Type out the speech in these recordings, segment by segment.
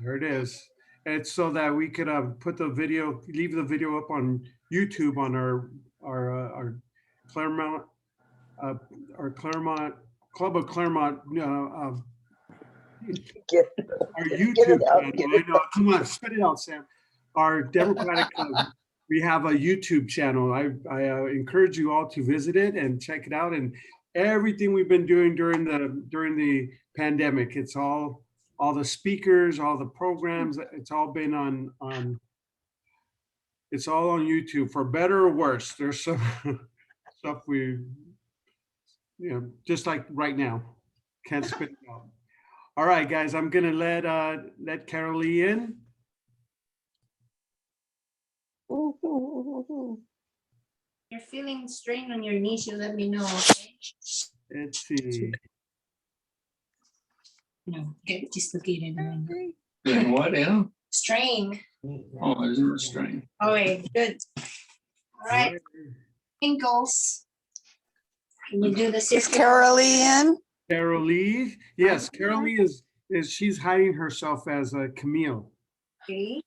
there it is. It's so that we could put the video, leave the video up on YouTube on our Claremont, uh, our Claremont Club of Claremont, our YouTube channel. I know. Come on, spit it out, Sam. Our Democratic Club. We have a YouTube channel. I encourage you all to visit it and check it out. And everything we've been doing during the pandemic, it's all the speakers, all the programs. It's all been on. It's all on YouTube, for better or worse. There's some stuff we, just like right now, can't spit it out. All right, guys, I'm gonna let Carol Lee in. You're feeling strain on your knees, you let me know, okay? Let's see. No, get dislocated. Then what, yeah? Strain. Oh, isn't it strange? Okay, good. All right, ankles. Can you do the Is circle? Carol Lee in? Carol Lee. Yes, Carol Lee is she's hiding herself as a Camille. Okay.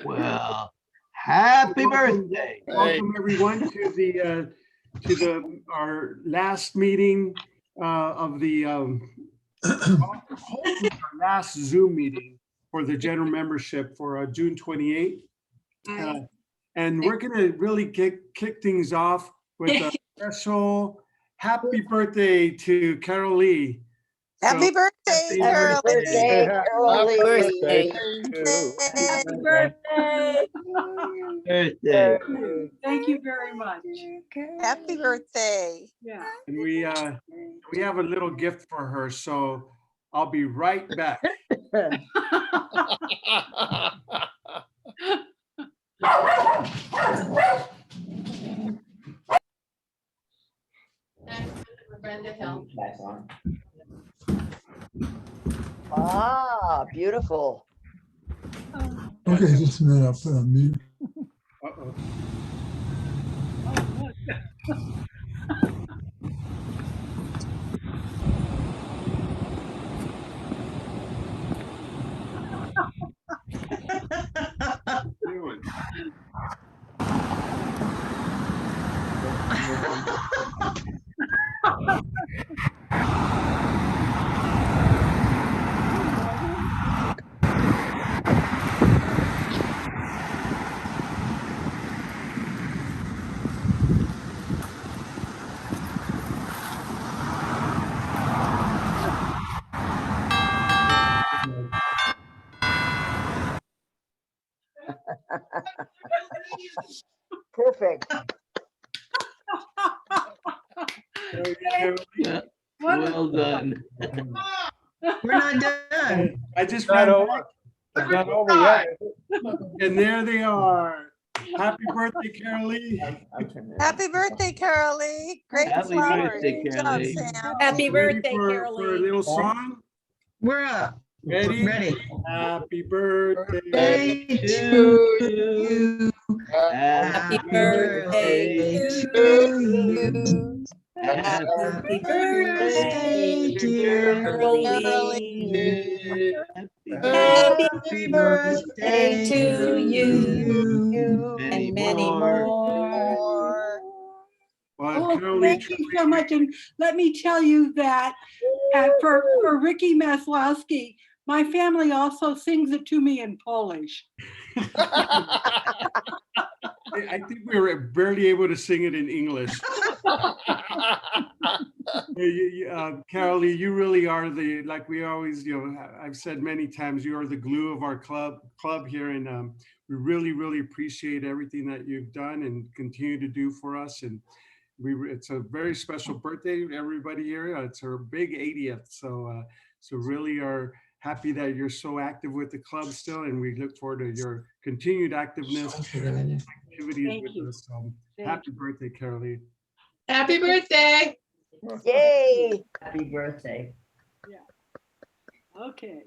Well, happy birthday. Welcome everyone to our last meeting of the hopefully our last Zoom meeting for the general membership for June 28th. And we're gonna really kick things off with a special happy birthday to Carol Lee. Happy birthday, Carol Lee. Happy birthday. Happy birthday. Birthday. Thank you very much. Happy birthday. Yeah. And we have a little gift for her, so I'll be right back. Brenda help. Ah, beautiful. Okay, just a minute, I'll put on mute. Uh-oh. Perfect. Well done. We're not done. I just Not ran over. back, It's not over yet. and there they are. Happy birthday, Carol Lee. Happy birthday, Carol Lee. Great Happy flowers. birthday, Good Carol job, Lee. Sam. Happy Ready birthday, for Carol a Lee. little song? We're up. Ready? Ready. Happy birthday. Day to you. Happy birthday to you. Happy birthday, dear Carol Lee. Happy birthday to you. Many Many more. more. Well, Oh, Carol Lee, thank you so much. And let me tell you that for Ricky Maslowski, my family also sings it to me in Polish. I think we were barely able to sing it in English. Carol Lee, you really are like we always, I've said many times, you are the glue of our club here. And we really, really appreciate everything that you've done and continue to do for us. And it's a very special birthday to everybody here. It's her big 80th. So really are happy that you're so active with the club still. And we look forward to your continued activeness, activities Thank with you. us. Thank Happy birthday, Carol Lee. Happy birthday. Yay. Happy birthday. Okay.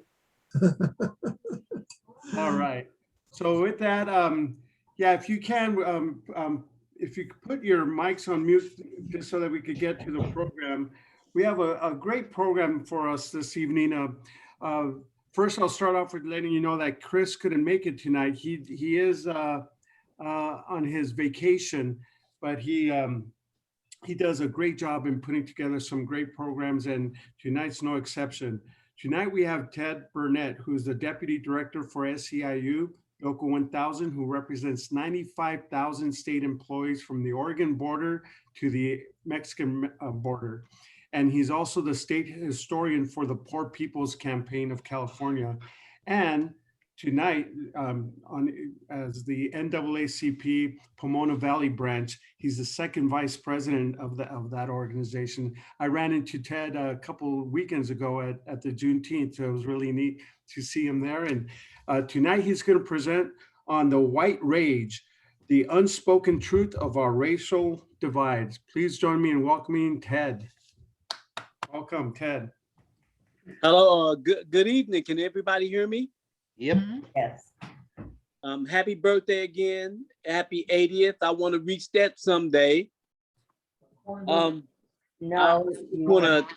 All right. So with that, yeah, if you can, if you could put your mics on mute just so that we could get to the program. we have a great program for us this evening. First, I'll start off with letting you know that Chris couldn't make it tonight. He is on his vacation, but he does a great job in putting together some great programs, and tonight's no exception. Tonight we have Ted Burnett, who's the Deputy Director for SEIU Local 1000, who represents 95,000 state employees from the Oregon border to the Mexican border. And he's also the state historian for the Poor People's Campaign of California. And tonight, as the NAACP Pomona Valley branch, he's the second vice president of that organization. I ran into Ted a couple of weekends ago at the Juneteenth, so it was really neat to see him there. And tonight he's going to present on the white rage, the unspoken truth of our racial divides. Please join me in welcoming Ted. Welcome, Ted. Hello, good evening. Can everybody hear me? Yep. Yes. Happy birthday again. Happy 80th. I want to reach that someday. No, I you wanna- want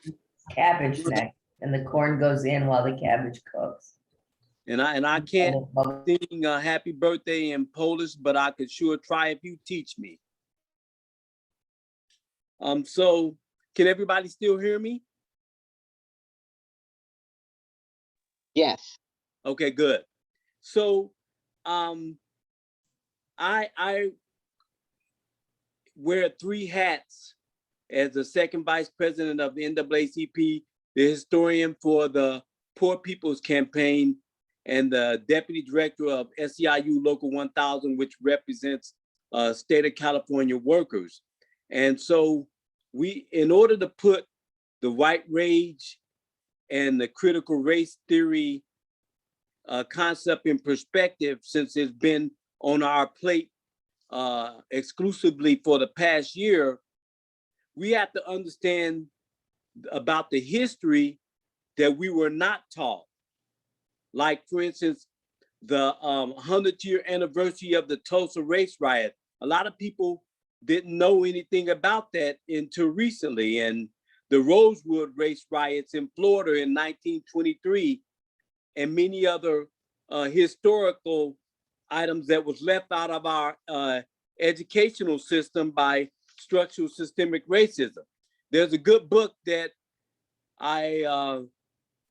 cabbage next, and the corn goes in while the cabbage cooks. And I can't sing happy birthday in Polish, but I could sure try if you teach me. So can everybody still hear me? Yes. Okay, good. So I wear 3 hats as the second vice president of the NAACP, the historian for the Poor People's Campaign, and the deputy director of SEIU Local 1000, which represents state of California workers. And so in order to put the white rage and the critical race theory concept in perspective, since it's been on our plate exclusively for the past year, we have to understand about the history that we were not taught. Like, for instance, the 100-year anniversary of the Tulsa race riot. A lot of people didn't know anything about that until recently. And the Rosewood race riots in Florida in 1923, and many other historical items that was left out of our educational system by structural systemic racism. There's a good book that I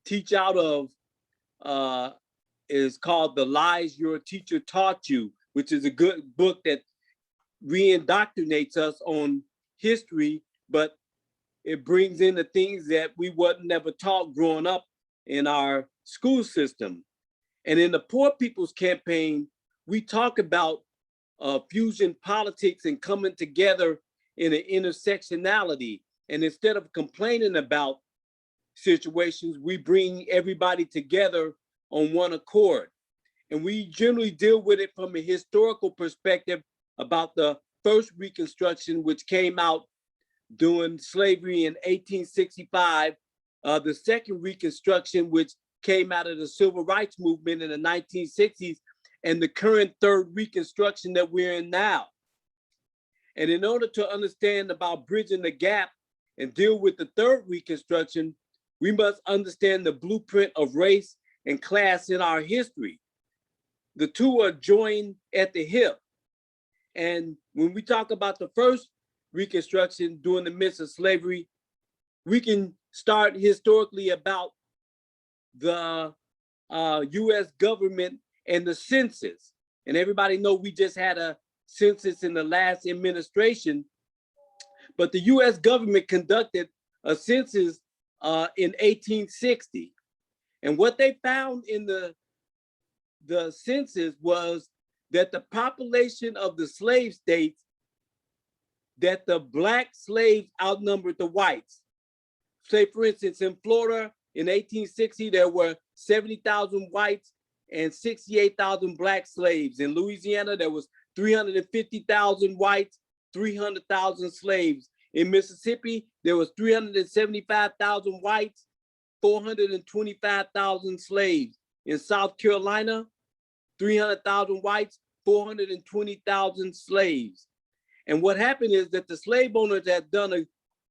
teach out of, is called The Lies Your Teacher Taught You, which is a good book that re-indoctrinates us on history, but it brings in the things that we wasn't never taught growing up in our school system. And in the Poor People's Campaign, we talk about fusion politics and coming together in an intersectionality. And instead of complaining about situations, we bring everybody together on one accord. And we generally deal with it from a historical perspective about the first Reconstruction, which came out during slavery in 1865, the second Reconstruction, which came out of the Civil Rights Movement in the 1960s, and the current third Reconstruction that we're in now. And in order to understand about bridging the gap and deal with the third Reconstruction, we must understand the blueprint of race and class in our history. The two are joined at the hip. And when we talk about the first Reconstruction during the midst of slavery, we can start historically about the US government and the census. And everybody know we just had a census in the last administration, but the US government conducted a census in 1860. And what they found in the census was that the population of the slave states, that the Black slaves outnumbered the whites. Say, for instance, in Florida in 1860, there were 70,000 whites and 68,000 Black slaves. In Louisiana, there was 350,000 whites, 300,000 slaves. In Mississippi, there was 375,000 whites, 425,000 slaves. In South Carolina, 300,000 whites, 420,000 slaves. And what happened is that the slave owners had done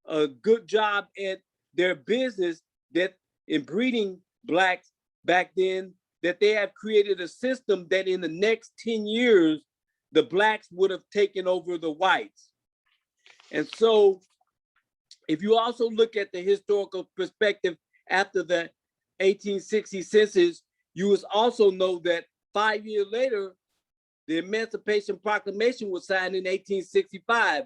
a good job at their business that in breeding blacks back then, that they have created a system that in the next 10 years, the blacks would have taken over the whites. And so if you also look at the historical perspective after the 1860 census, you will also know that 5 years later, the Emancipation Proclamation was signed in 1865,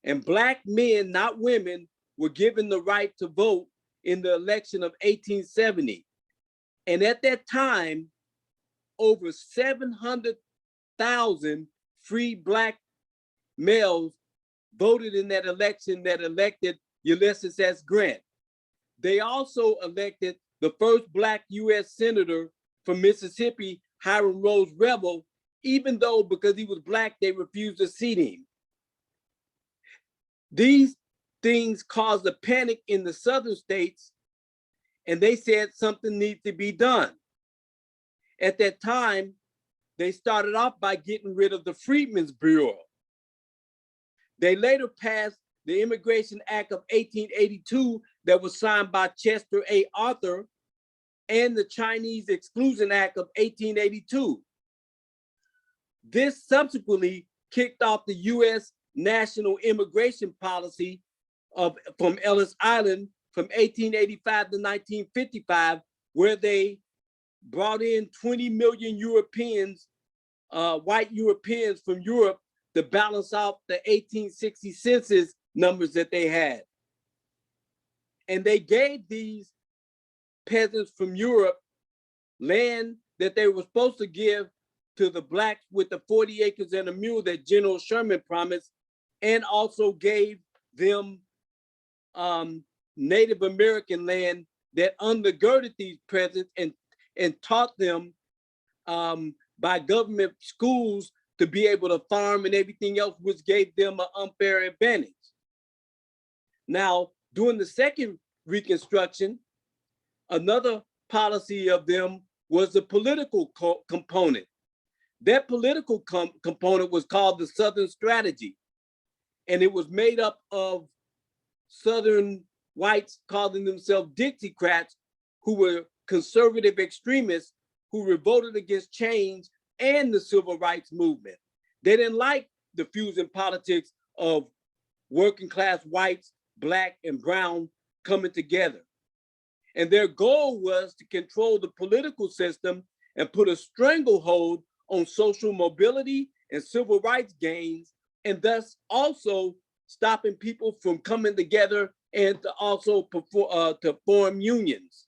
and black men, not women, were given the right to vote in the election of 1870. And at that time, over 700,000 free black males voted in that election that elected Ulysses S. Grant. They also elected the first black US Senator from Mississippi, Hiram Rose Rebel, even though because he was black, they refused to seat him. These things caused a panic in the southern states, and they said something needs to be done. At that time, they started off by getting rid of the Freedmen's Bureau. They later passed the Immigration Act of 1882 that was signed by Chester A. Arthur, and the Chinese Exclusion Act of 1882. This subsequently kicked off the US national immigration policy from Ellis Island from 1885 to 1955, where they brought in 20 million Europeans, white Europeans from Europe, to balance out the 1860 census numbers that they had. And they gave these peasants from Europe land that they were supposed to give to the blacks with the 40 acres and a mule that General Sherman promised, and also gave them Native American land that undergirded these peasants and taught them by government schools to be able to farm and everything else, which gave them an unfair advantage. Now, during the second Reconstruction, another policy of them was the political component. That political component was called the Southern Strategy. And it was made up of Southern whites calling themselves Dixiecrats, who were conservative extremists who revolted against change and the civil rights movement. They didn't like the fusion politics of working class whites, black and brown coming together. And their goal was to control the political system and put a stranglehold on social mobility and civil rights gains, and thus also stopping people from coming together and to also to form unions.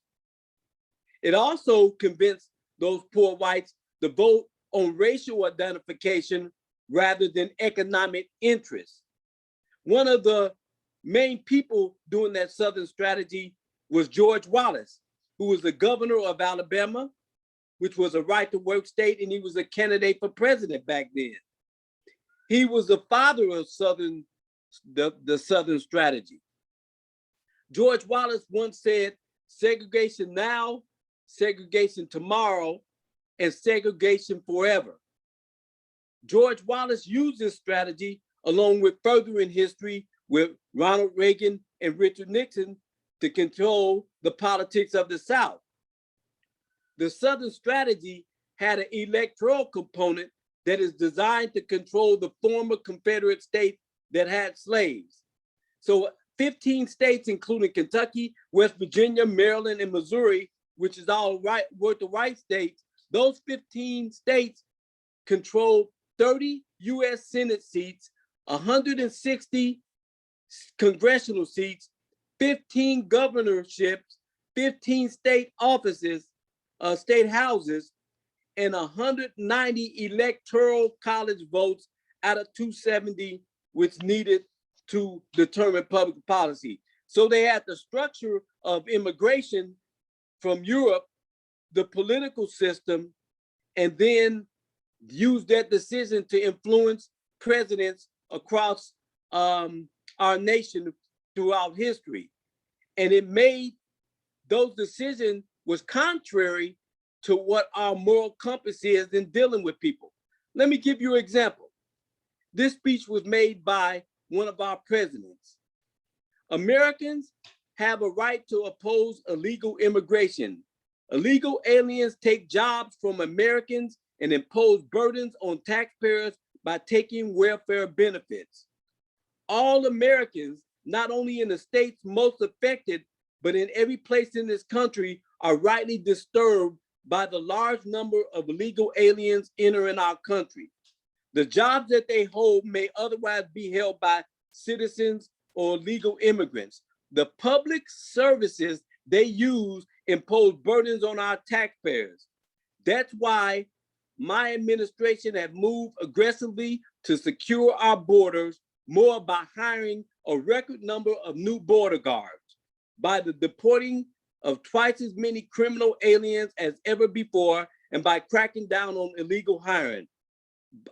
It also convinced those poor whites to vote on racial identification rather than economic interests. One of the main people doing that Southern strategy was George Wallace, who was the governor of Alabama, which was a right-to-work state, and he was a candidate for president back then. He was the father of the Southern strategy. George Wallace once said, segregation now, segregation tomorrow, and segregation forever. George Wallace used this strategy along with furthering history with Ronald Reagan and Richard Nixon to control the politics of the South. The Southern strategy had an electoral component that is designed to control the former Confederate states that had slaves. So 15 states, including Kentucky, West Virginia, Maryland, and Missouri, which is all right, were the white states, those 15 states controlled 30 US Senate seats, 160 congressional seats, 15 governorships, 15 state offices, state houses, and 190 electoral college votes out of 270, which needed to determine public policy. So they had the structure of immigration from Europe, the political system, and then use that decision to influence presidents across our nation throughout history. And it made those decisions was contrary to what our moral compass is in dealing with people. Let me give you an example. This speech was made by one of our presidents. Americans have a right to oppose illegal immigration. Illegal aliens take jobs from Americans and impose burdens on taxpayers by taking welfare benefits. All Americans, not only in the states most affected, but in every place in this country, are rightly disturbed by the large number of illegal aliens entering our country. The jobs that they hold may otherwise be held by citizens or legal immigrants. The public services they use impose burdens on our taxpayers. That's why my administration has moved aggressively to secure our borders, more by hiring a record number of new border guards, by the deporting of twice as many criminal aliens as ever before, and by cracking down on illegal hiring.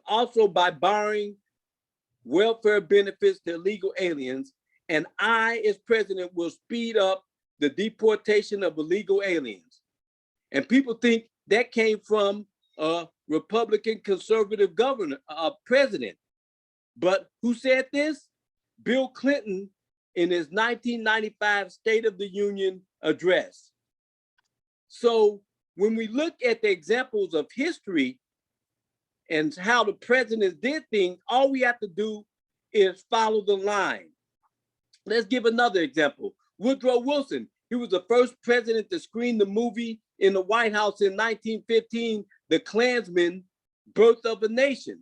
Also by barring welfare benefits to illegal aliens. And I, as president, will speed up the deportation of illegal aliens. And people think that came from a Republican conservative governor, president. But who said this? Bill Clinton in his 1995 State of the Union address. So when we look at the examples of history and how the presidents did things, all we have to do is follow the line. Let's give another example. Woodrow Wilson, he was the first president to screen the movie in the White House in 1915, The Klansman, Birth of a Nation.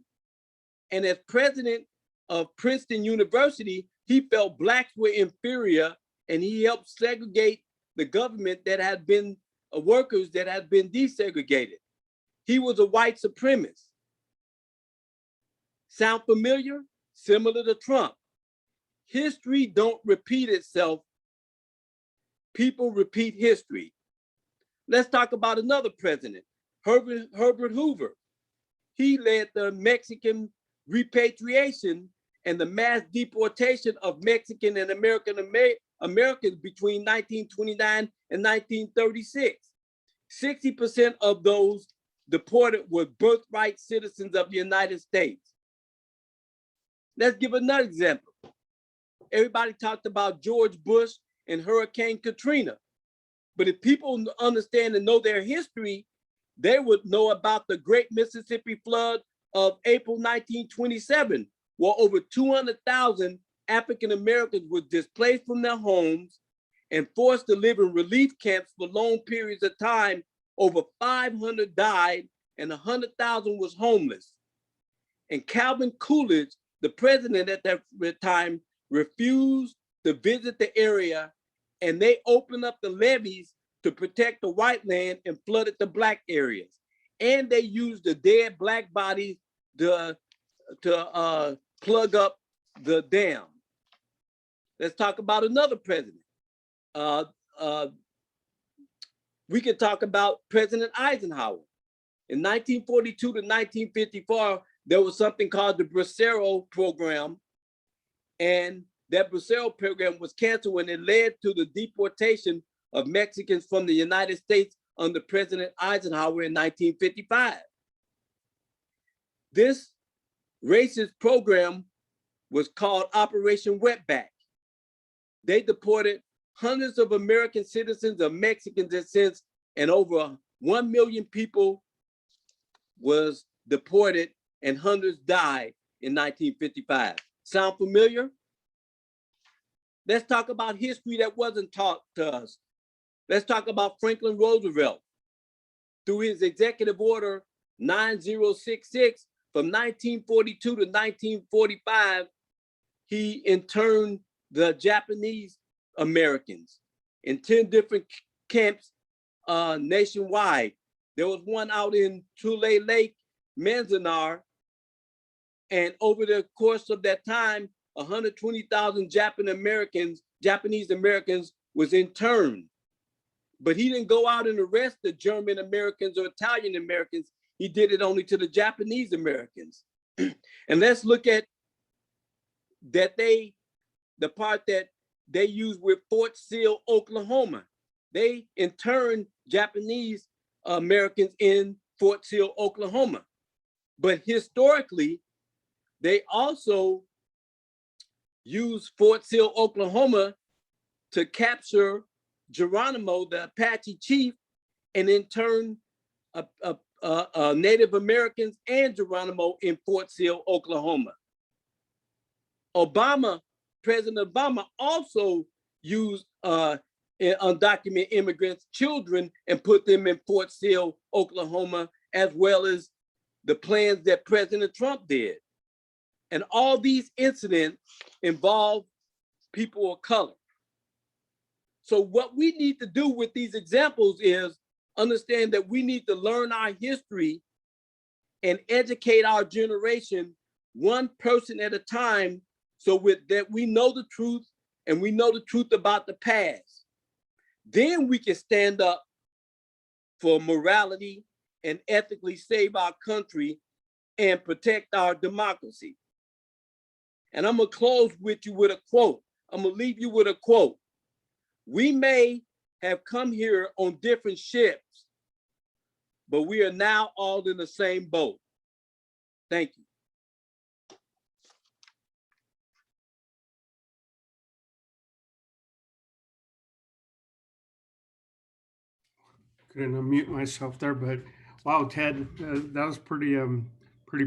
And as president of Princeton University, he felt blacks were inferior, and he helped segregate the government that had been workers that had been desegregated. He was a white supremacist. Sound familiar? Similar to Trump. History don't repeat itself. People repeat history. Let's talk about another president, Herbert Hoover. He led the Mexican repatriation and the mass deportation of Mexican and Americans between 1929 and 1936. 60% of those deported were birthright citizens of the United States. Let's give another example. Everybody talked about George Bush and Hurricane Katrina. But if people understand and know their history, they would know about the Great Mississippi Flood of April 1927, where over 200,000 African Americans were displaced from their homes and forced to live in relief camps for long periods of time. Over 500 died and 100,000 was homeless. And Calvin Coolidge, the president at that time, refused to visit the area, and they opened up the levees to protect the white land and flooded the black areas. And they used the dead black bodies to plug up the dam. Let's talk about another president. We can talk about President Eisenhower. In 1942 to 1954, there was something called the Bracero program. And that Bracero program was canceled when it led to the deportation of Mexicans from the United States under President Eisenhower in 1955. This racist program was called Operation Wetback. They deported hundreds of American citizens of Mexican descent, and over 1 million people was deported and hundreds died in 1955. Sound familiar? Let's talk about history that wasn't taught to us. Let's talk about Franklin Roosevelt. Through his executive order 9066 from 1942 to 1945, he interned the Japanese Americans in 10 different camps nationwide. There was one out in Tule Lake, Manzanar, and over the course of that time, 120,000 Japanese Americans was interned. But he didn't go out and arrest the German Americans or Italian Americans. He did it only to the Japanese Americans. And let's look at that the part that they used with Fort Sill, Oklahoma. They interned Japanese Americans in Fort Sill, Oklahoma. But historically, they also used Fort Sill, Oklahoma to capture Geronimo, the Apache chief, and in turn Native Americans and Geronimo in Fort Sill, Oklahoma. President Obama also used undocumented immigrants' children and put them in Fort Sill, Oklahoma, as well as the plans that President Trump did. And all these incidents involve people of color. So what we need to do with these examples is understand that we need to learn our history and educate our generation one person at a time, so that we know the truth and we know the truth about the past. Then we can stand up for morality and ethically save our country and protect our democracy. And I'm gonna close with you with a quote. I'm gonna leave you with a quote. We may have come here on different ships, but we are now all in the same boat. Thank you. Couldn't unmute myself there, but wow, Ted, that was pretty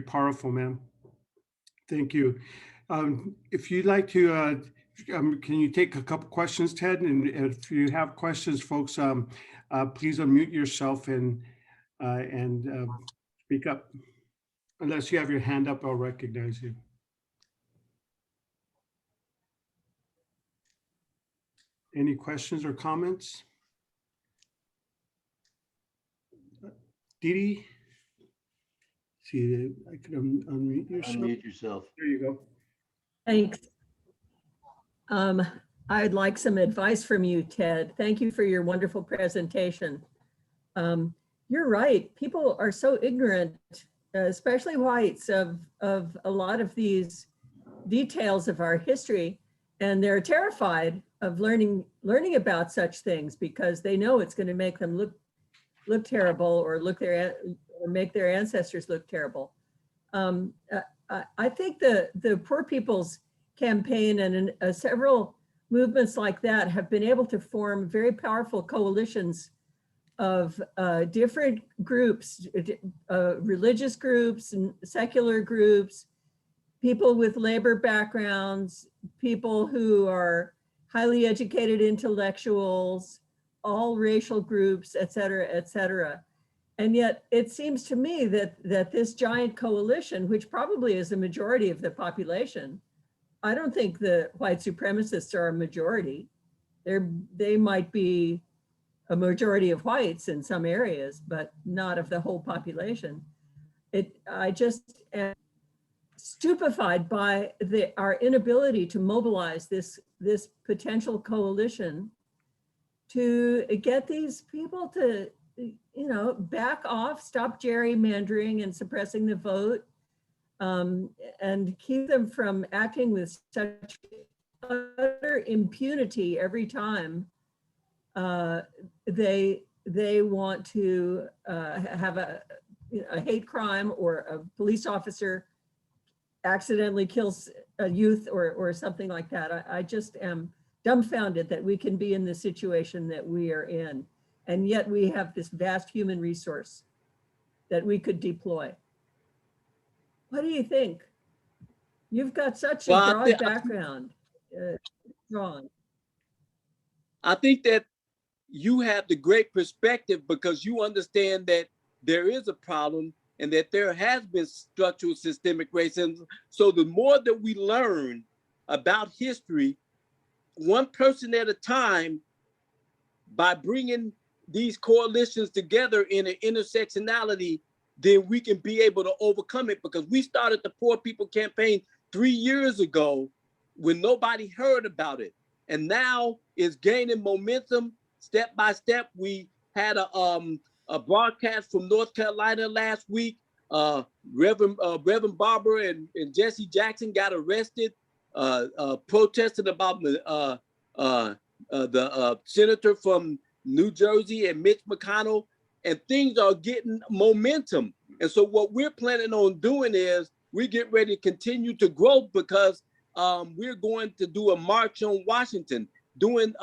powerful, man. Thank you. If you'd like to, can you take a couple questions, Ted? And if you have questions, folks, please unmute yourself and speak up. Unless you have your hand up, I'll recognize you. Any questions or comments? Dee, see, I could unmute yourself. Unmute yourself. There you go. Thanks. I'd like some advice from you, Ted. Thank you for your wonderful presentation. You're right. People are so ignorant, especially whites, of a lot of these details of our history, and they're terrified of learning about such things because they know it's going to make them look terrible or make their ancestors look terrible. I think the Poor People's Campaign and several movements like that have been able to form very powerful coalitions of different groups, religious groups and secular groups, people with labor backgrounds, people who are highly educated intellectuals, all racial groups, et cetera, et cetera. And yet it seems to me that this giant coalition, which probably is the majority of the population, I don't think the white supremacists are a majority. They might be a majority of whites in some areas, but not of the whole population. I just am stupefied by our inability to mobilize this potential coalition to get these people to, back off, stop gerrymandering and suppressing the vote, and keep them from acting with such utter impunity every time they want to have a hate crime, or a police officer accidentally kills a youth or something like that. I just am dumbfounded that we can be in the situation that we are in, and yet we have this vast human resource that we could deploy. What do you think? You've got such a broad background, Ron. I think that you have the great perspective because you understand that there is a problem and that there has been structural systemic racism. So the more that we learn about history, one person at a time, by bringing these coalitions together in an intersectionality, then we can be able to overcome it. Because we started the Poor People Campaign 3 years ago when nobody heard about it. And now it's gaining momentum step by step. We had a broadcast from North Carolina last week. Reverend Barber and Jesse Jackson got arrested, protesting about the senator from New Jersey and Mitch McConnell, and things are getting momentum. And so what we're planning on doing is we get ready to continue to grow, because we're going to do a march on Washington. doing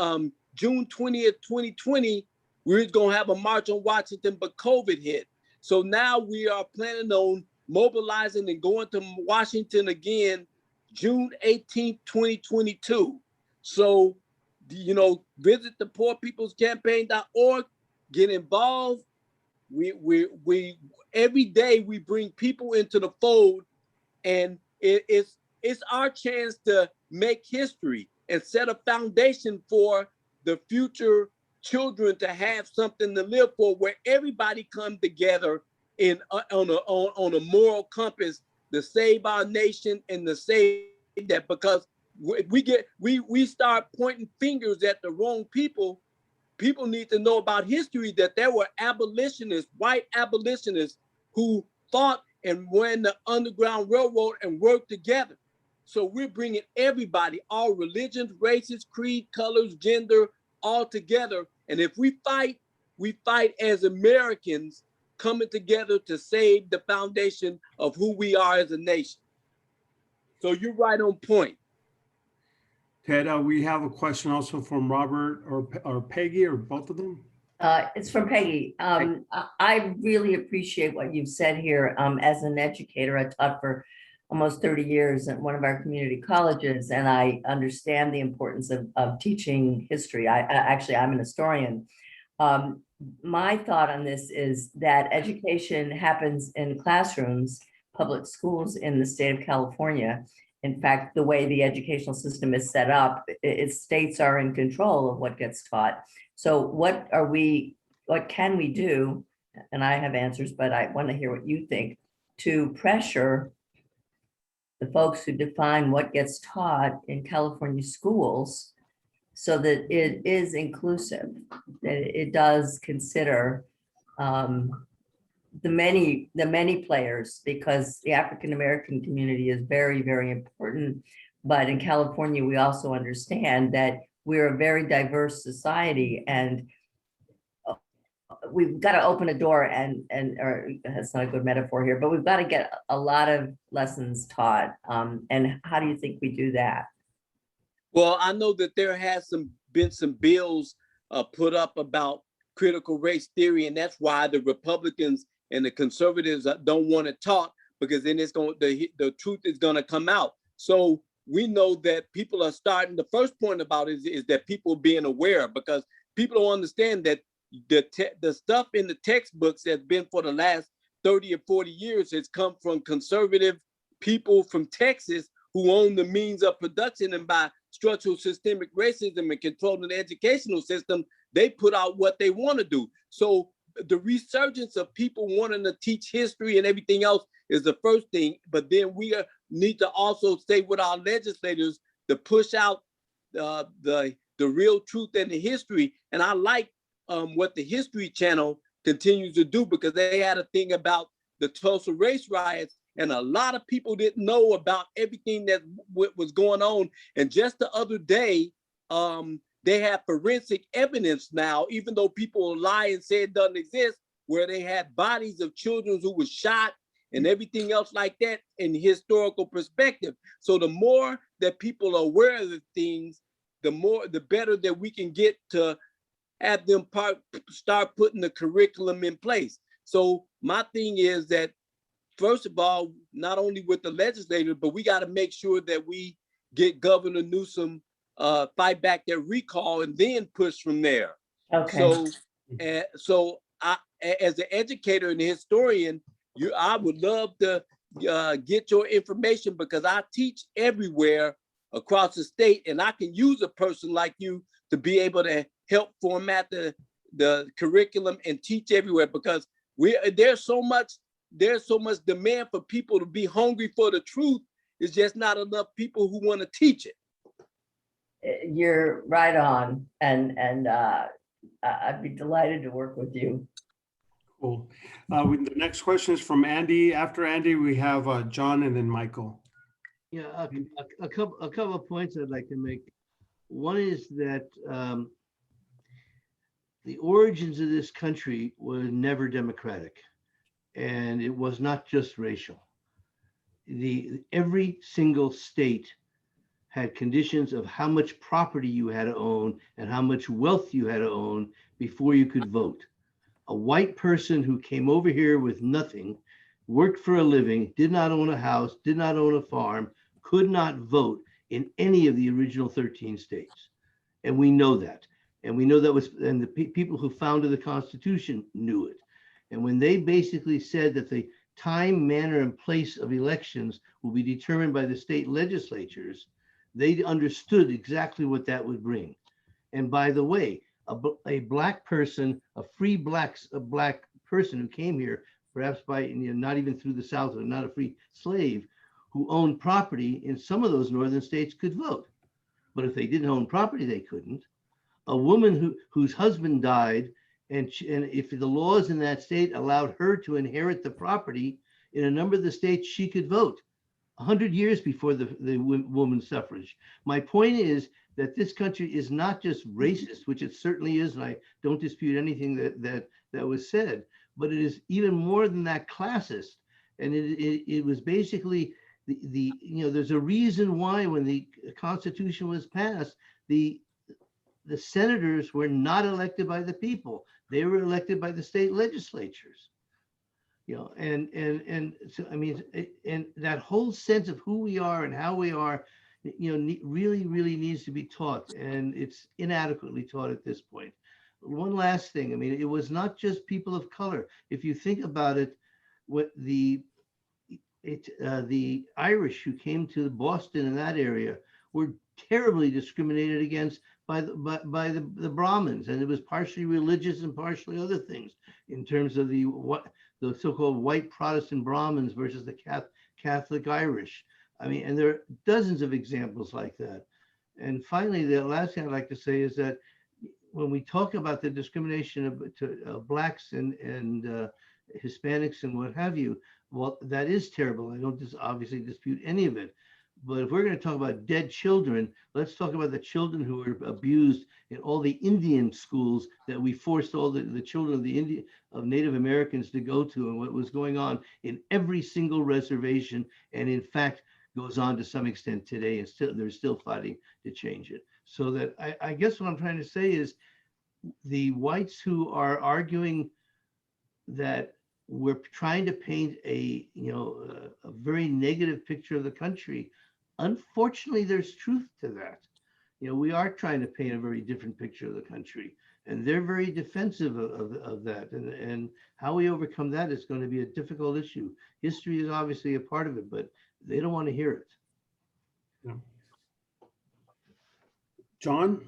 June 20th, 2020, we were gonna have a march on Washington, but COVID hit. So now we are planning on mobilizing and going to Washington again, June 18th, 2022. So, you know, visit the poorpeoplescampaign.org, get involved. We every day we bring people into the fold, and it's our chance to make history and set a foundation for the future children to have something to live for, where everybody come together on a moral compass to save our nation and to save that, because we start pointing fingers at the wrong people. People need to know about history, that there were abolitionists, white abolitionists, who fought and ran the Underground Railroad and worked together. So we're bringing everybody, all religions, races, creed, colors, gender, all together. And if we fight as Americans, coming together to save the foundation of who we are as a nation. So you're right on point. Ted, we have a question also from Robert or Peggy, or both of them. It's from Peggy. I really appreciate what you've said here. As an educator, I taught for almost 30 years at one of our community colleges, and I understand the importance of teaching history. I'm an historian. My thought on this is that education happens in classrooms, public schools in the state of California. In fact, the way the educational system is set up, states are in control of what gets taught. So what can we do? And I have answers, but I want to hear what you think, to pressure the folks who define what gets taught in California schools so that it is inclusive, that it does consider the many players, because the African-American community is very, very important. But in California, we also understand that we're a very diverse society, and we've got to open a door or that's not a good metaphor here, but we've got to get a lot of lessons taught. And how do you think we do that? Well, I know that there has been some bills put up about critical race theory, and that's why the Republicans and the conservatives don't want to talk, because then the truth is going to come out. So we know that people are starting. The first point about it is that people being aware, because people don't understand that the stuff in the textbooks that's been for the last 30 or 40 years has come from conservative people from Texas who own the means of production, and by structural systemic racism and controlling the educational system, they put out what they want to do. So the resurgence of people wanting to teach history and everything else is the first thing. But then we need to also stay with our legislators to push out the real truth and the history. And I like what the History Channel continues to do, because they had a thing about the Tulsa race riots, and a lot of people didn't know about everything that was going on. And just the other day, they have forensic evidence now, even though people lie and say it doesn't exist, where they had bodies of children who were shot and everything else like that in historical perspective. So the more that people are aware of the things, the better that we can get to have them start putting the curriculum in place. So my thing is that, first of all, not only with the legislators, but we got to make sure that we get Governor Newsom fight back their recall and then push from there. Okay. So I, as an educator and a historian, I would love to get your information, because I teach everywhere across the state, and I can use a person like you to be able to help format the curriculum and teach everywhere, because there's so much demand for people to be hungry for the truth. It's just not enough people who want to teach it. You're right on, and I'd be delighted to work with you. Cool. The next question is from Andy. After Andy, we have John and then Michael. Yeah, a couple of points I'd like to make. One is that the origins of this country were never democratic, and it was not just racial. Every single state had conditions of how much property you had to own and how much wealth you had to own before you could vote. A white person who came over here with nothing, worked for a living, did not own a house, did not own a farm, could not vote in any of the original 13 states. And we know that. And we know that was, and the people who founded the Constitution knew it. And when they basically said that the time, manner, and place of elections will be determined by the state legislatures, they understood exactly what that would bring. And by the way, a black person, a free black person who came here, perhaps by, not even through the South, or not a free slave, who owned property in some of those northern states could vote. But if they didn't own property, they couldn't. A woman whose husband died, and if the laws in that state allowed her to inherit the property, in a number of the states, she could vote 100 years before the woman's suffrage. My point is that this country is not just racist, which it certainly is, and I don't dispute anything that was said, but it is even more than that, classist. And it was basically there's a reason why when the Constitution was passed, the senators were not elected by the people. They were elected by the state legislatures. And so, I mean, and that whole sense of who we are and how we are, really needs to be taught, and it's inadequately taught at this point. One last thing, I mean, it was not just people of color. If you think about it, what the Irish who came to Boston in that area were terribly discriminated against by the Brahmins, and it was partially religious and partially other things in terms of the so-called white Protestant Brahmins versus the Catholic Irish. I mean, and there are dozens of examples like that. And finally, the last thing I'd like to say is that when we talk about the discrimination of blacks and Hispanics and what have you, well, that is terrible. I don't obviously dispute any of it. But if we're going to talk about dead children, let's talk about the children who were abused in all the Indian schools that we forced all the children of Native Americans to go to, and what was going on in every single reservation, and in fact goes on to some extent today, and they're still fighting to change it. So that I guess what I'm trying to say is the whites who are arguing that we're trying to paint a very negative picture of the country. Unfortunately, there's truth to that. We are trying to paint a very different picture of the country, and they're very defensive of that. And how we overcome that is going to be a difficult issue. History is obviously a part of it, but they don't want to hear it. Yeah. John?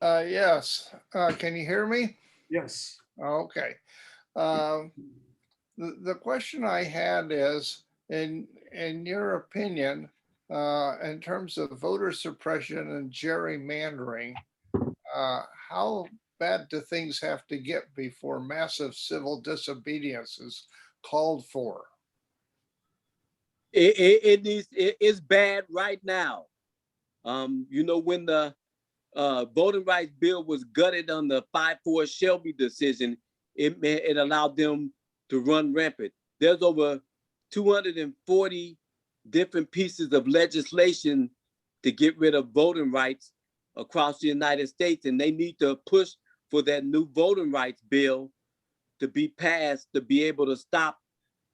Yes. Can you hear me? Yes. Okay. The question I had is, in your opinion, in terms of voter suppression and gerrymandering, how bad do things have to get before massive civil disobedience is called for? It's bad right now. When the voting rights bill was gutted on the 5-4 Shelby decision, it allowed them to run rampant. There's over 240 different pieces of legislation to get rid of voting rights across the United States, and they need to push for that new voting rights bill to be passed to be able to stop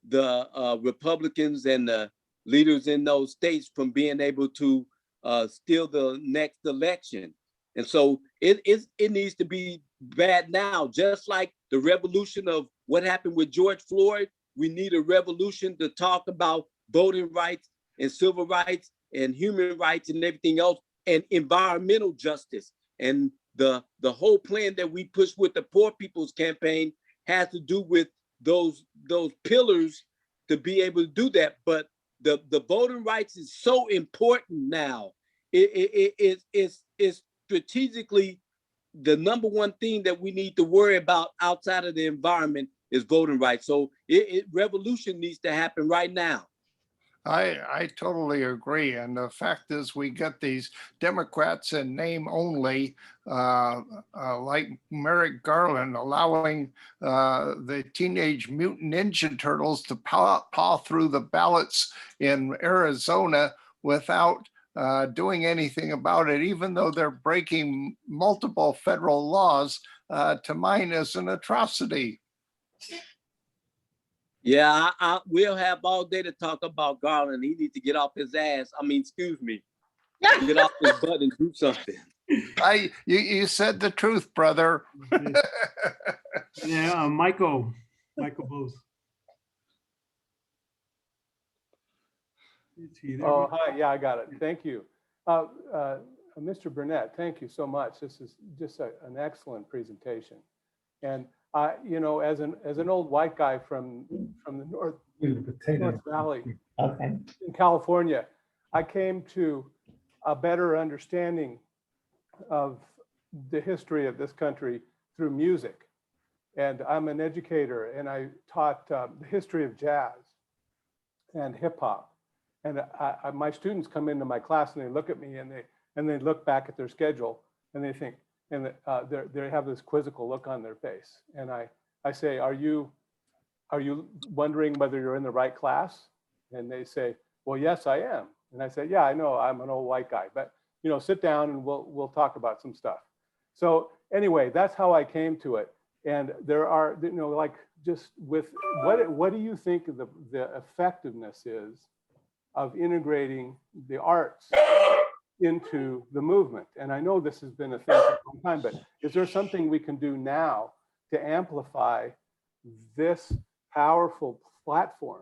the Republicans and the leaders in those states from being able to steal the next election. And so it needs to be bad now, just like the revolution of what happened with George Floyd. We need a revolution to talk about voting rights and civil rights and human rights and everything else, and environmental justice. And the whole plan that we push with the Poor People's Campaign has to do with those pillars to be able to do that. But the voting rights is so important now. It's strategically the number one thing that we need to worry about outside of the environment is voting rights. So revolution needs to happen right now. I totally agree. And the fact is, we get these Democrats in name only, like Merrick Garland, allowing the Teenage Mutant Ninja Turtles to paw through the ballots in Arizona without doing anything about it, even though they're breaking multiple federal laws, to mine is an atrocity. Yeah, we'll have all day to talk about Garland. He needs to get off his ass. I mean, excuse me. Get off his butt and do something. You said the truth, brother. Yeah, Michael Bose. Oh, hi. Yeah, I got it. Thank you. Mr. Burnett, thank you so much. This is just an excellent presentation. And you know, as an old white guy from the North Valley in California, I came to a better understanding of the history of this country through music. And I'm an educator, and I taught the history of jazz and hip hop. And my students come into my class and they look at me and they look back at their schedule and they think, and they have this quizzical look on their face. And I say, are you wondering whether you're in the right class? And they say, well, yes, I am. And I say, yeah, I know, I'm an old white guy, but you know, sit down and we'll talk about some stuff. So anyway, that's how I came to it. And there are, you know, like just with what do you think the effectiveness is of integrating the arts into the movement? And I know this has been a thing for a long time, but is there something we can do now to amplify this powerful platform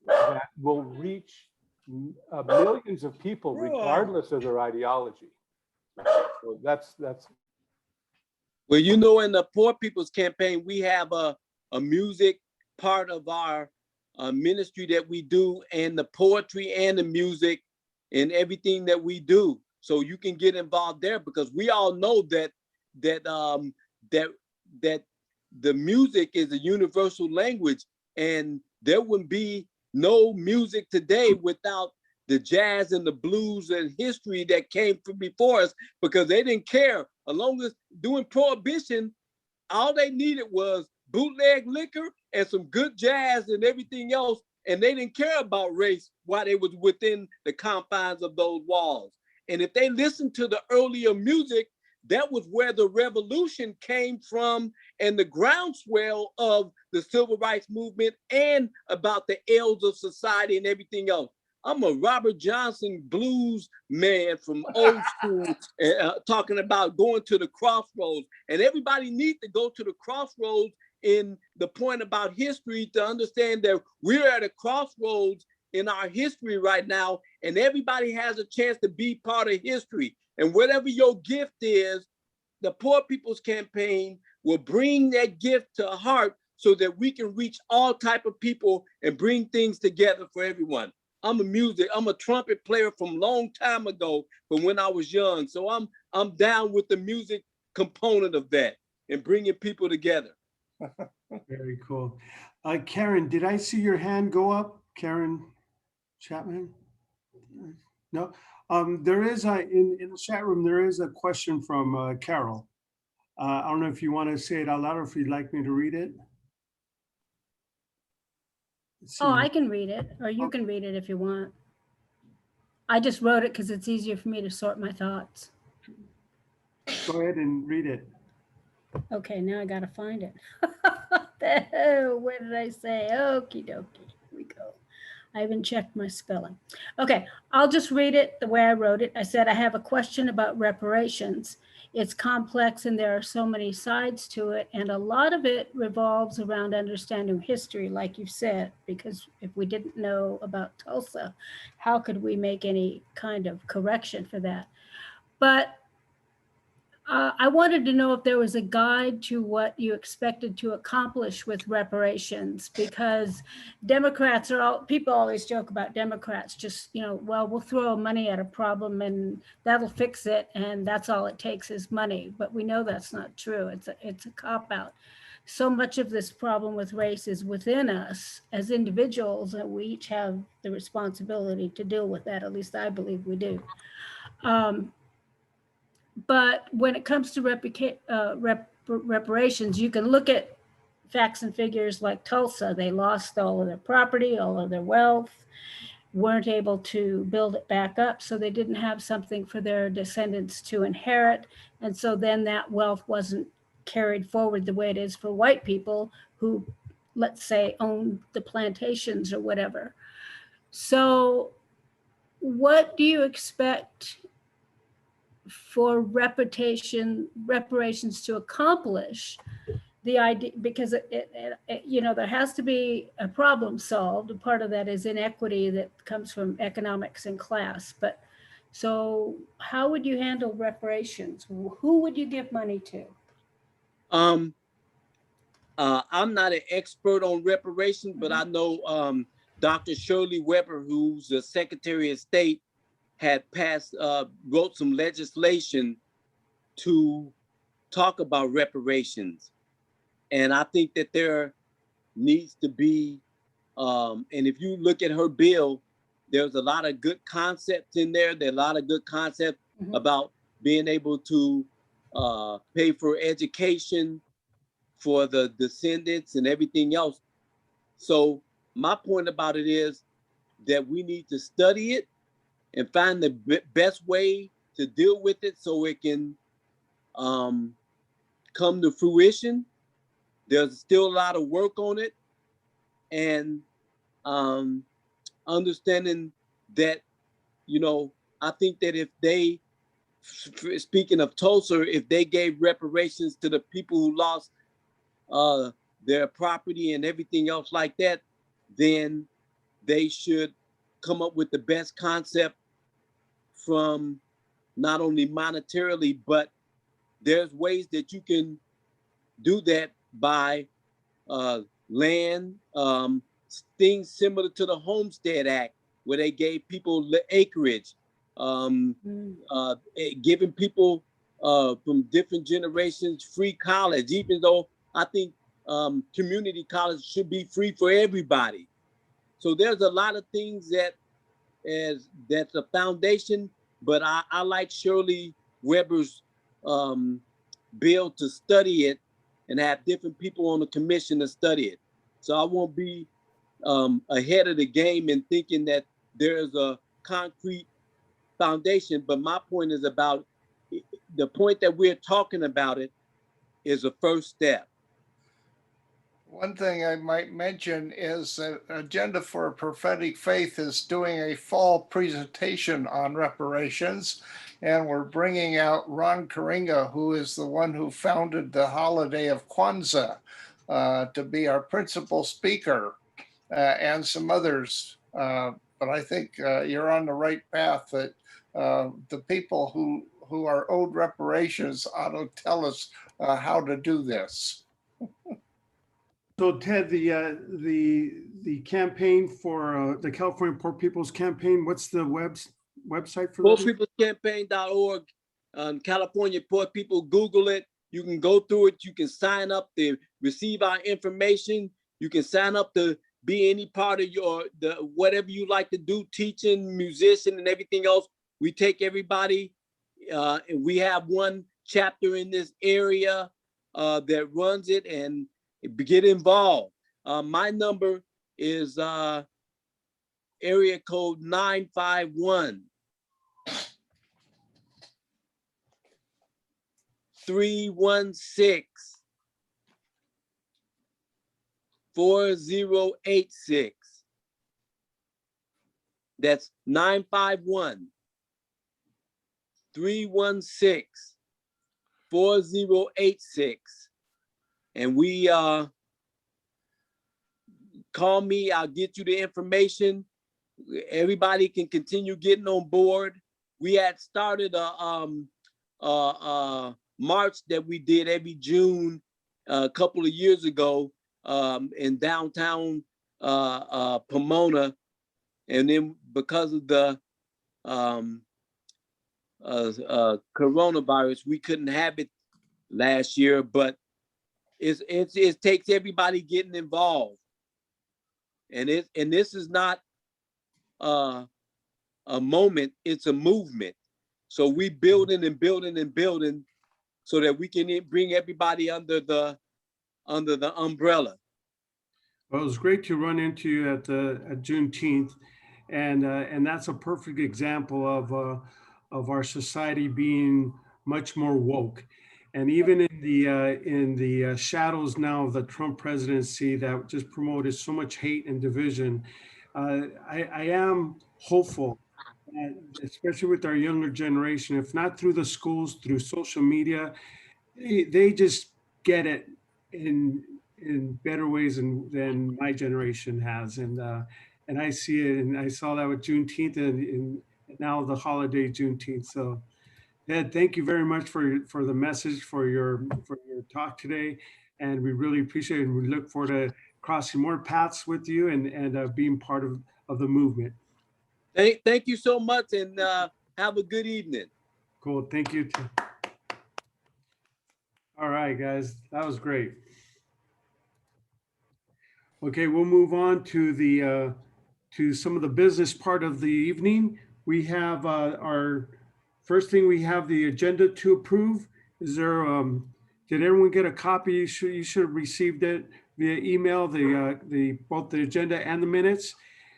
that will reach millions of people regardless of their ideology? So that's. Well, you know, in the Poor People's Campaign, we have a music part of our ministry that we do, and the poetry and the music and everything that we do. So you can get involved there, because we all know that the music is a universal language, and there wouldn't be no music today without the jazz and the blues and history that came from before us, because they didn't care. As long as doing prohibition, all they needed was bootleg liquor and some good jazz and everything else, and they didn't care about race while they was within the confines of those walls. And if they listened to the earlier music, that was where the revolution came from, and the groundswell of the civil rights movement, and about the ills of society and everything else. I'm a Robert Johnson blues man from old school, talking about going to the crossroads. And everybody needs to go to the crossroads in the point about history, to understand that we're at a crossroads in our history right now, and everybody has a chance to be part of history. And whatever your gift is, the Poor People's Campaign will bring that gift to heart so that we can reach all type of people and bring things together for everyone. I'm a trumpet player from long time ago, from when I was young. So I'm down with the music component of that and bringing people together. Very cool. Karen, did I see your hand go up? Karen Chapman? No. There is in the chat room, there is a question from Carol. I don't know if you want to say it out loud or if you'd like me to read it. Oh, I can read it, or you can read it if you want. I just wrote it because it's easier for me to sort my thoughts. Go ahead and read it. Okay, now I gotta find it. Where did I say? Okie dokie, here we go. I haven't checked my spelling. Okay, I'll just read it the way I wrote it. I said, I have a question about reparations. It's complex and there are so many sides to it, and a lot of it revolves around understanding history, like you said, because if we didn't know about Tulsa, how could we make any kind of correction for that? But I wanted to know if there was a guide to what you expected to accomplish with reparations, because Democrats people always joke about Democrats, just, you know, well, we'll throw money at a problem and that'll fix it. And that's all it takes is money. But we know that's not true. It's a cop-out. So much of this problem with race is within us as individuals, and we each have the responsibility to deal with that. At least I believe we do. But when it comes to reparations, you can look at facts and figures like Tulsa. They lost all of their property, all of their wealth. weren't able to build it back up, so they didn't have something for their descendants to inherit. And so then that wealth wasn't carried forward the way it is for white people who, let's say, own the plantations or whatever. So what do you expect for reparations to accomplish the idea? Because you know, there has to be a problem solved. And part of that is inequity that comes from economics and class. But so how would you handle reparations? Who would you give money to? I'm not an expert on reparations, but I know Dr. Shirley Weber, who's the Secretary of State, had wrote some legislation to talk about reparations. And I think that there needs to be, and if you look at her bill, there's a lot of good concepts in there. There are a lot of good concepts about being able to pay for education for the descendants and everything else. So my point about it is that we need to study it and find the best way to deal with it so it can come to fruition. There's still a lot of work on it, and understanding that, you know, I think that if they, speaking of Tulsa, if they gave reparations to the people who lost their property and everything else like that, then they should come up with the best concept from not only monetarily, but there's ways that you can do that by land, things similar to the Homestead Act, where they gave people acreage, giving people from different generations free college, even though I think community college should be free for everybody. So there's a lot of things that's a foundation, but I like Shirley Weber's bill to study it and have different people on the commission to study it. So I won't be ahead of the game in thinking that there's a concrete foundation, but my point is about the point that we're talking about it is a first step. One thing I might mention is that Agenda for a Prophetic Faith is doing a fall presentation on reparations, and we're bringing out Ron Karinga, who is the one who founded the holiday of Kwanzaa, to be our principal speaker, and some others. But I think you're on the right path, that the people who are owed reparations ought to tell us how to do this. So Ted, the campaign for the California Poor People's Campaign, what's the website for that? PoorPeoplesCampaign.org, California Poor People, Google it. You can go through it. You can sign up to receive our information. You can sign up to be any part of whatever you like to do, teaching, musician, and everything else. We take everybody, and we have one chapter in this area that runs it, and get involved. My number is area code 951 316 4086. That's 951 316 4086. And we call me, I'll get you the information. Everybody can continue getting on board. We had started a march that we did every June a couple of years ago in downtown Pomona. And then because of the coronavirus, we couldn't have it last year, but it takes everybody getting involved. And this is not a moment, it's a movement. So we building and building and building so that we can bring everybody under the umbrella. Well, it was great to run into you at Juneteenth. And that's a perfect example of our society being much more woke. And even in the shadows now of the Trump presidency that just promoted so much hate and division, I am hopeful, that, especially with our younger generation, if not through the schools, through social media, they just get it in better ways than my generation has. And I see it, and I saw that with Juneteenth and now the holiday Juneteenth. So Ed, thank you very much for the message, for your talk today. And we really appreciate it. And we look forward to crossing more paths with you and being part of the movement. Thank you so much, and have a good evening. Cool. Thank you too. All right, guys, that was great. Okay, we'll move on to the to some of the business part of the evening. We have our first thing. We have the agenda to approve. Is there? Did everyone get a copy? You should have received it via email. The both the agenda and the minutes.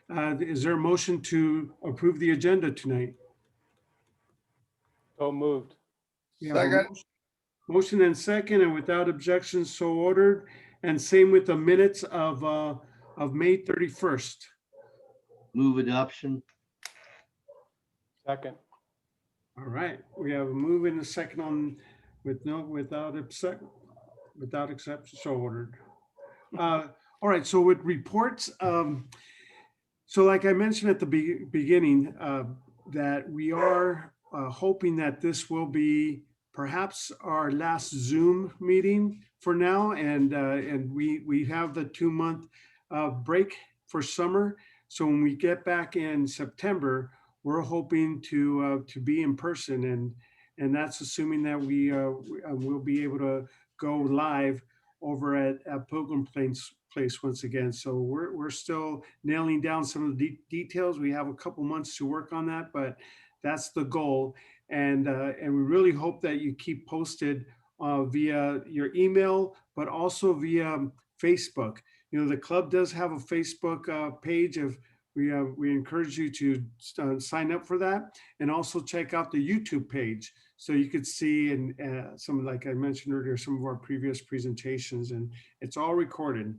Is there a motion to approve the agenda tonight? So moved. We have a Second. motion and second, and without objection, so ordered. And same with the minutes of May 31st. Move adoption. Second. All right, we have a move and a second on without exception, so ordered. All right, so with reports, so like I mentioned at the beginning, that we are hoping that this will be perhaps our last Zoom meeting for now, and we have the 2-month break for summer. So when we get back in September, we're hoping to be in person, and that's assuming that we will be able to go live over at Pilgrim Place once again. So we're still nailing down some of the details. We have a couple months to work on that, but that's the goal. And we really hope that you keep posted via your email, but also via Facebook. You know, the club does have a Facebook page. We encourage you to sign up for that, and also check out the YouTube page so you could see and some, like I mentioned earlier, some of our previous presentations, and it's all recorded.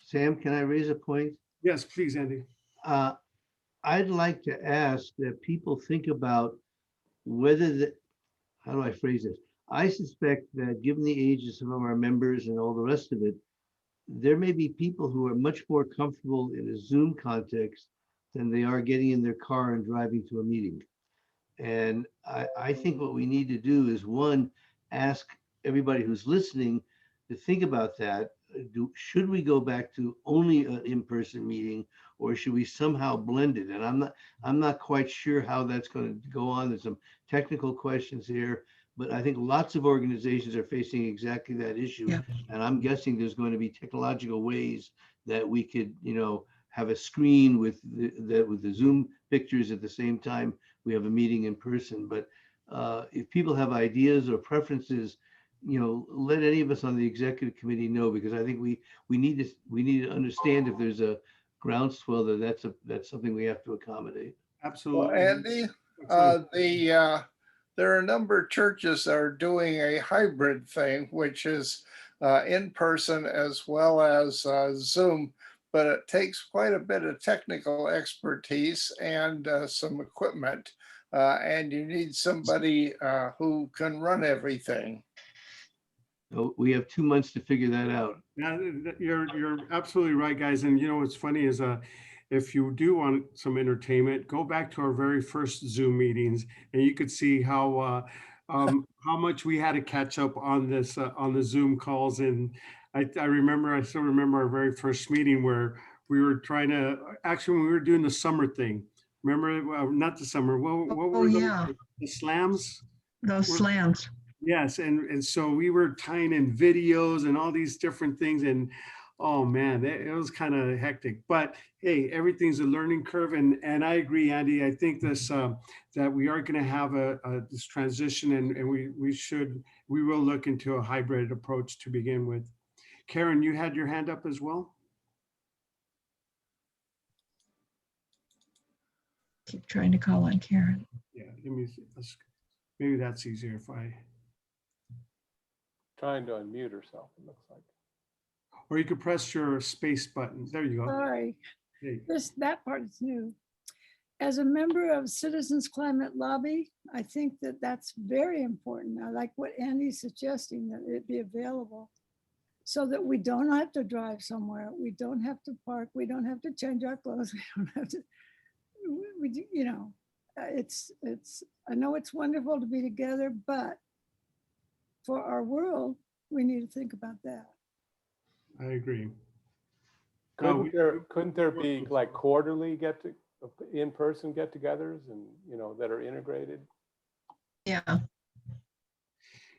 Sam, can I raise a point? Yes, please, Andy. I'd like to ask that people think about whether how do I phrase this? I suspect that given the age of some of our members and all the rest of it, there may be people who are much more comfortable in a Zoom context than they are getting in their car and driving to a meeting. And I think what we need to do is, one, ask everybody who's listening to think about that. Should we go back to only an in-person meeting, or should we somehow blend it? And I'm not quite sure how that's going to go on. There's some technical questions here, but I think lots of organizations are facing exactly that issue. Yeah. And I'm guessing there's going to be technological ways that we could, have a screen with the Zoom pictures at the same time we have a meeting in person. But if people have ideas or preferences, let any of us on the executive committee know, because I think we need to understand if there's a groundswell that's something we have to accommodate. Absolutely. Well, Andy, there are a number of churches that are doing a hybrid thing, which is in person as well as Zoom, but it takes quite a bit of technical expertise and some equipment, and you need somebody who can run everything. So we have 2 months to figure that out. Yeah, you're absolutely right, guys. And what's funny is if you do want some entertainment, go back to our very first Zoom meetings, and you could see how much we had to catch up on this on the Zoom calls. And I still remember our very first meeting where we were trying to, actually when we were doing the summer thing. Remember, not the summer. What were the slams? Those slams. Yes, and so we were tying in videos and all these different things, and oh man, it was kind of hectic. But hey, everything's a learning curve, and I agree, Andy. I think this that we are going to have this transition, and we will look into a hybrid approach to begin with. Karen, you had your hand up as well. keep trying to call on Karen. Yeah, let me see. Maybe that's easier if I, Trying to unmute herself, it looks like. or you could press your space button. There you go. Sorry, Hey, that part is new. As a member of Citizens Climate Lobby, I think that that's very important. I like what Andy's suggesting, that it be available so that we don't have to drive somewhere. We don't have to park. We don't have to change our clothes. We don't have to, you know, I know it's wonderful to be together, but for our world, we need to think about that. I agree. Couldn't there be like quarterly in-person get-togethers and, you know, that are integrated? Yeah.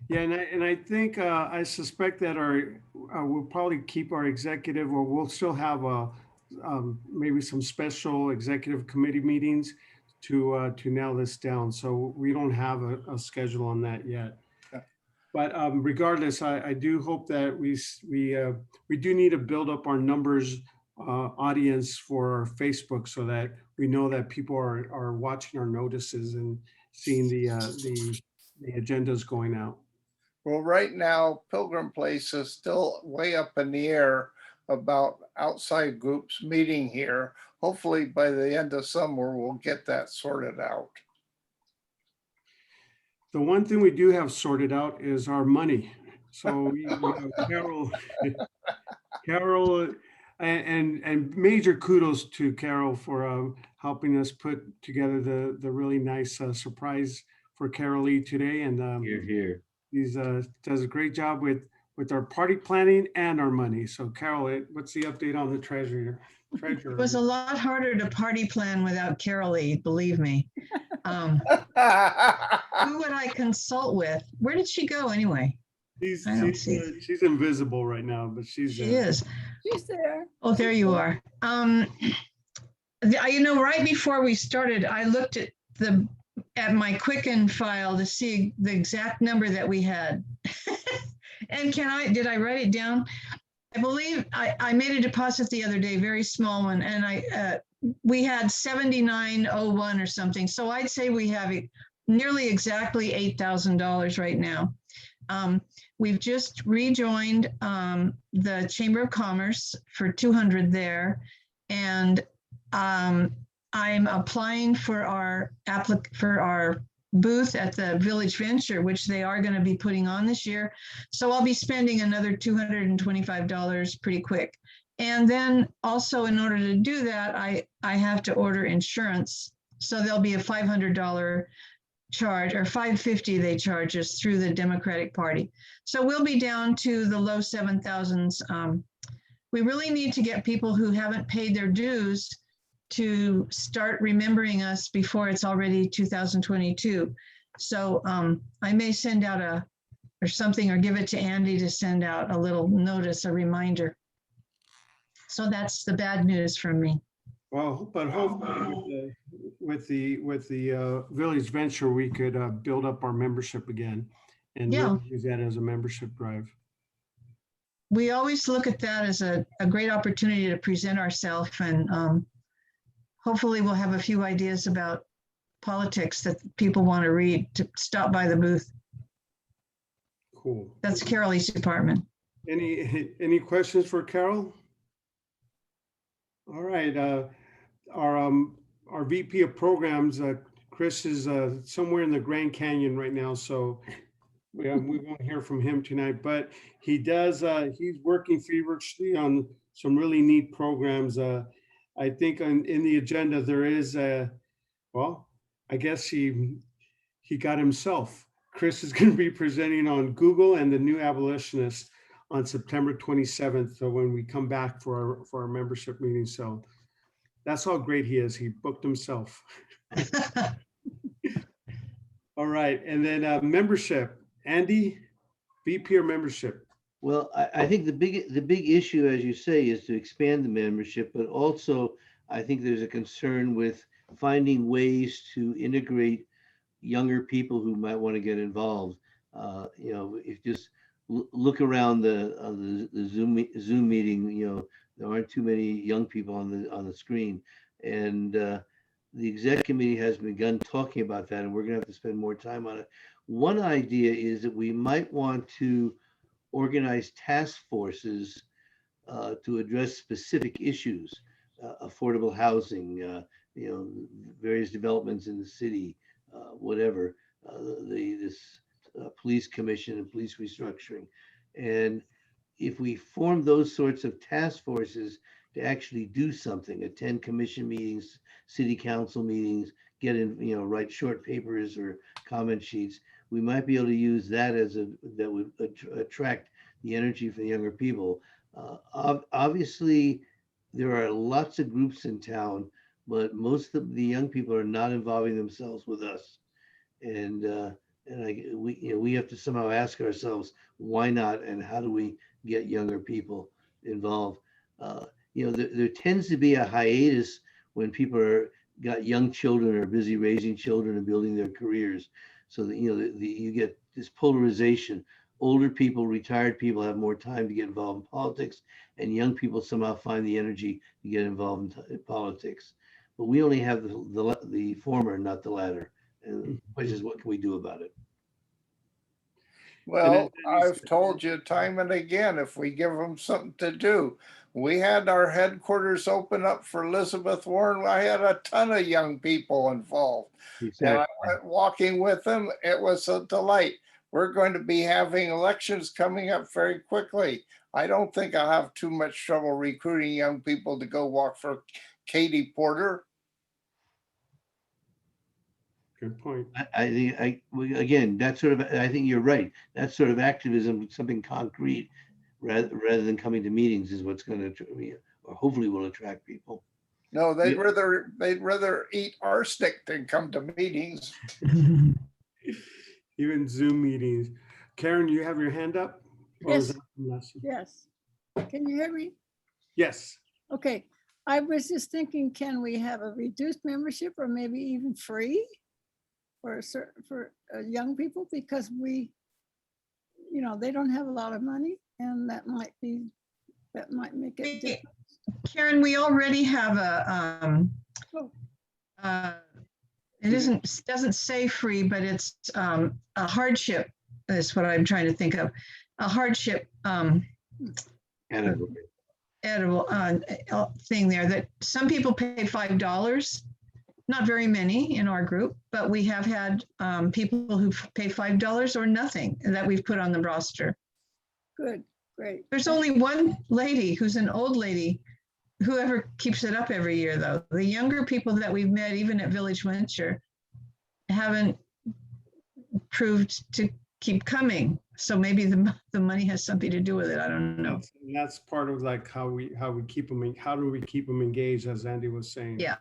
Yeah, and I think I suspect that we'll probably keep our executive, or we'll still have maybe some special executive committee meetings to nail this down. So we don't have a schedule on that yet. But regardless, I do hope that we do need to build up our numbers audience for our Facebook so that we know that people are watching our notices and seeing the agendas going out. Well, right now, Pilgrim Place is still way up in the air about outside groups meeting here. Hopefully by the end of summer, we'll get that sorted out. The one thing we do have sorted out is our money. So we have Carol, and major kudos to Carol for helping us put together the really nice surprise for Carol Lee today. And Here. He's does a great job with our party planning and our money. So Carol, what's the update on the treasurer? It was a lot harder to party plan without Carolee, believe me. Who would I consult with? Where did she go anyway? She's invisible right now, but She is. She's there. Oh, there you are. You know, right before we started, I looked at my Quicken file to see the exact number that we had. And did I write it down? I believe I made a deposit the other day, very small one, and we had 7901 or something. So I'd say we have nearly exactly $8,000 right now. We've just rejoined the Chamber of Commerce for 200 there, and I'm applying for our booth at the Village Venture, which they are going to be putting on this year. So I'll be spending another $225 pretty quick. And then also, in order to do that, I have to order insurance. So there'll be a $500 charge, or $550 they charge us through the Democratic Party. So we'll be down to the low 7,000s. We really need to get people who haven't paid their dues to start remembering us before it's already 2022. So I may send out or something, or give it to Andy to send out a little notice, a reminder. So that's the bad news from me. Well, but hopefully with the Village Venture, we could build up our membership again and really use that as a membership drive. We always look at that as a great opportunity to present ourselves, and hopefully we'll have a few ideas about politics that people want to read to stop by the booth. Cool. That's Carolee's department. Any questions for Carol? All right. Our VP of programs, Chris, is somewhere in the Grand Canyon right now, so we won't hear from him tonight. But he does. He's working feverishly on some really neat programs. I think in the agenda there is well, I guess he got himself. Chris is going to be presenting on Google and the New Abolitionist on September 27th. So when we come back for our membership meeting, so that's how great he is. He booked himself. All right, and then membership, Andy, VP or membership. Well, I think the big issue, as you say, is to expand the membership, but also I think there's a concern with finding ways to integrate younger people who might want to get involved. You know, if just look around the Zoom meeting, you know, there aren't too many young people on the screen, and the exec committee has begun talking about that, and we're going to have to spend more time on it. One idea is that we might want to organize task forces to address specific issues, affordable housing, various developments in the city, whatever, this police commission and police restructuring. And if we form those sorts of task forces to actually do something, attend commission meetings, city council meetings, get in, write short papers or comment sheets, we might be able to use that that would attract the energy for the younger people. Obviously, there are lots of groups in town, but most of the young people are not involving themselves with us. And we have to somehow ask ourselves, why not, and how do we get younger people involved? There tends to be a hiatus when people got young children or are busy raising children and building their careers. So that you get this polarization. Older people, retired people have more time to get involved in politics, and young people somehow find the energy to get involved in politics. But we only have the former, not the latter. And the question is, what can we do about it? Well, I've told you time and again, if we give them something to do. We had our headquarters open up for Elizabeth Warren. I had a ton of young people involved. Exactly. And I went walking with them. It was a delight. We're going to be having elections coming up very quickly. I don't think I'll have too much trouble recruiting young people to go walk for Katie Porter. Good point. I think again, that's sort of, I think you're right. That sort of activism, something concrete, rather than coming to meetings, is what's going to, or hopefully will attract people. No, they'd rather eat arsenic than come to meetings. Even Zoom meetings. Karen, you have your hand up? Or is Yes. that from last week? Yes. Can you hear me? Yes. Okay. I was just thinking, can we have a reduced membership or maybe even free for young people? Because they don't have a lot of money, and that might make it different. Karen, we already have it doesn't say free, but it's a hardship. That's what I'm trying to think of. A hardship edible thing there that some people pay $5. Not very many in our group, but we have had people who pay $5 or nothing that we've put on the roster. Good, great. There's only one lady who's an old lady, whoever keeps it up every year, though. The younger people that we've met, even at Village Venture, haven't proved to keep coming. So maybe the money has something to do with it. I don't know. That's part of like how we keep them. How do we keep them engaged, as Andy was saying? Yeah.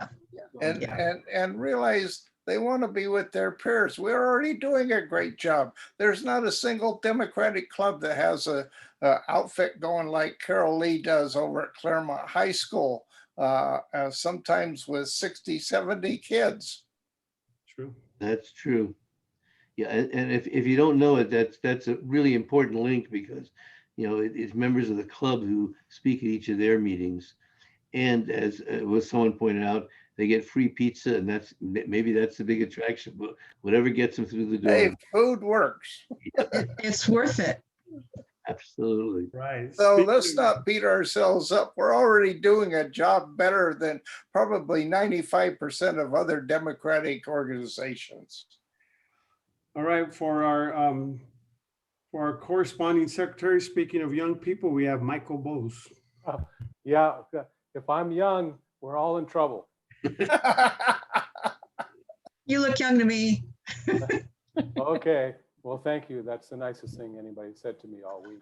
And realize they want to be with their peers. We're already doing a great job. There's not a single Democratic club that has a outfit going like Carol Lee does over at Claremont High School, sometimes with 60, 70 kids. True. That's true. Yeah, and if you don't know it, that's a really important link, because it's members of the club who speak at each of their meetings, and as someone pointed out, they get free pizza, and maybe that's the big attraction. But whatever gets them through the door. Hey, food works. It's worth it. Absolutely. Right. So let's not beat ourselves up. We're already doing a job better than probably 95% of other Democratic organizations. All right, for our corresponding secretary, speaking of young people, we have Michael Bose. Yeah, if I'm young, we're all in trouble. You look young to me. Okay, well, thank you. That's the nicest thing anybody said to me all week.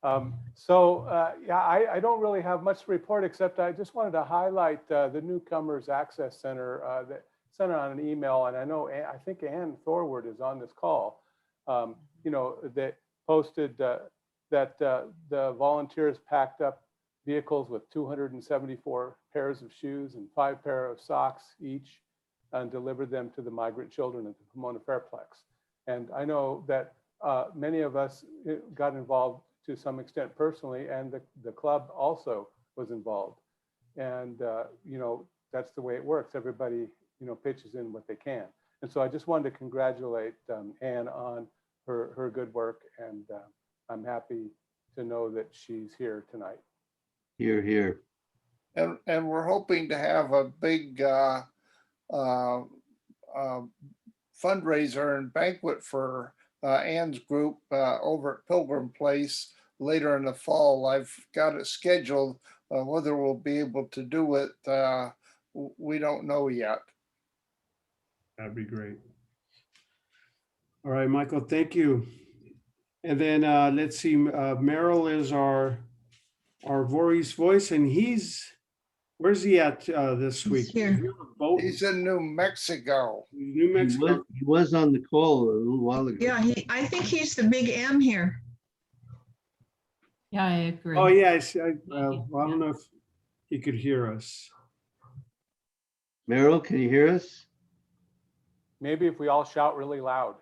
I don't really have much to report, except I just wanted to highlight the Newcomers Access Center that sent out an email, and I think Ann Thorward is on this call. That posted that the volunteers packed up vehicles with 274 pairs of shoes and 5 pairs of socks each, and delivered them to the migrant children at the Pomona Fairplex. And I know that many of us got involved to some extent personally, and the club also was involved. And, that's the way it works. Everybody, pitches in what they can. And so I just wanted to congratulate Anne on her good work. And I'm happy to know that she's here tonight. Here, here. And we're hoping to have a big fundraiser and banquet for Ann's group over at Pilgrim Place later in the fall. I've got it scheduled. Whether we'll be able to do it, we don't know yet. That'd be great. All right, Michael, thank you. And then let's see, Merrill is our Voorhees voice, and where's he at this He's week? here. Is he on a boat? He's in New Mexico. New Mexico. He was on the call a little while ago. Yeah, I think he's the big M here. Yeah, I agree. Oh, yeah. Well, I don't know if he could hear us. Merrill, can you hear us? Maybe if we all shout really loud.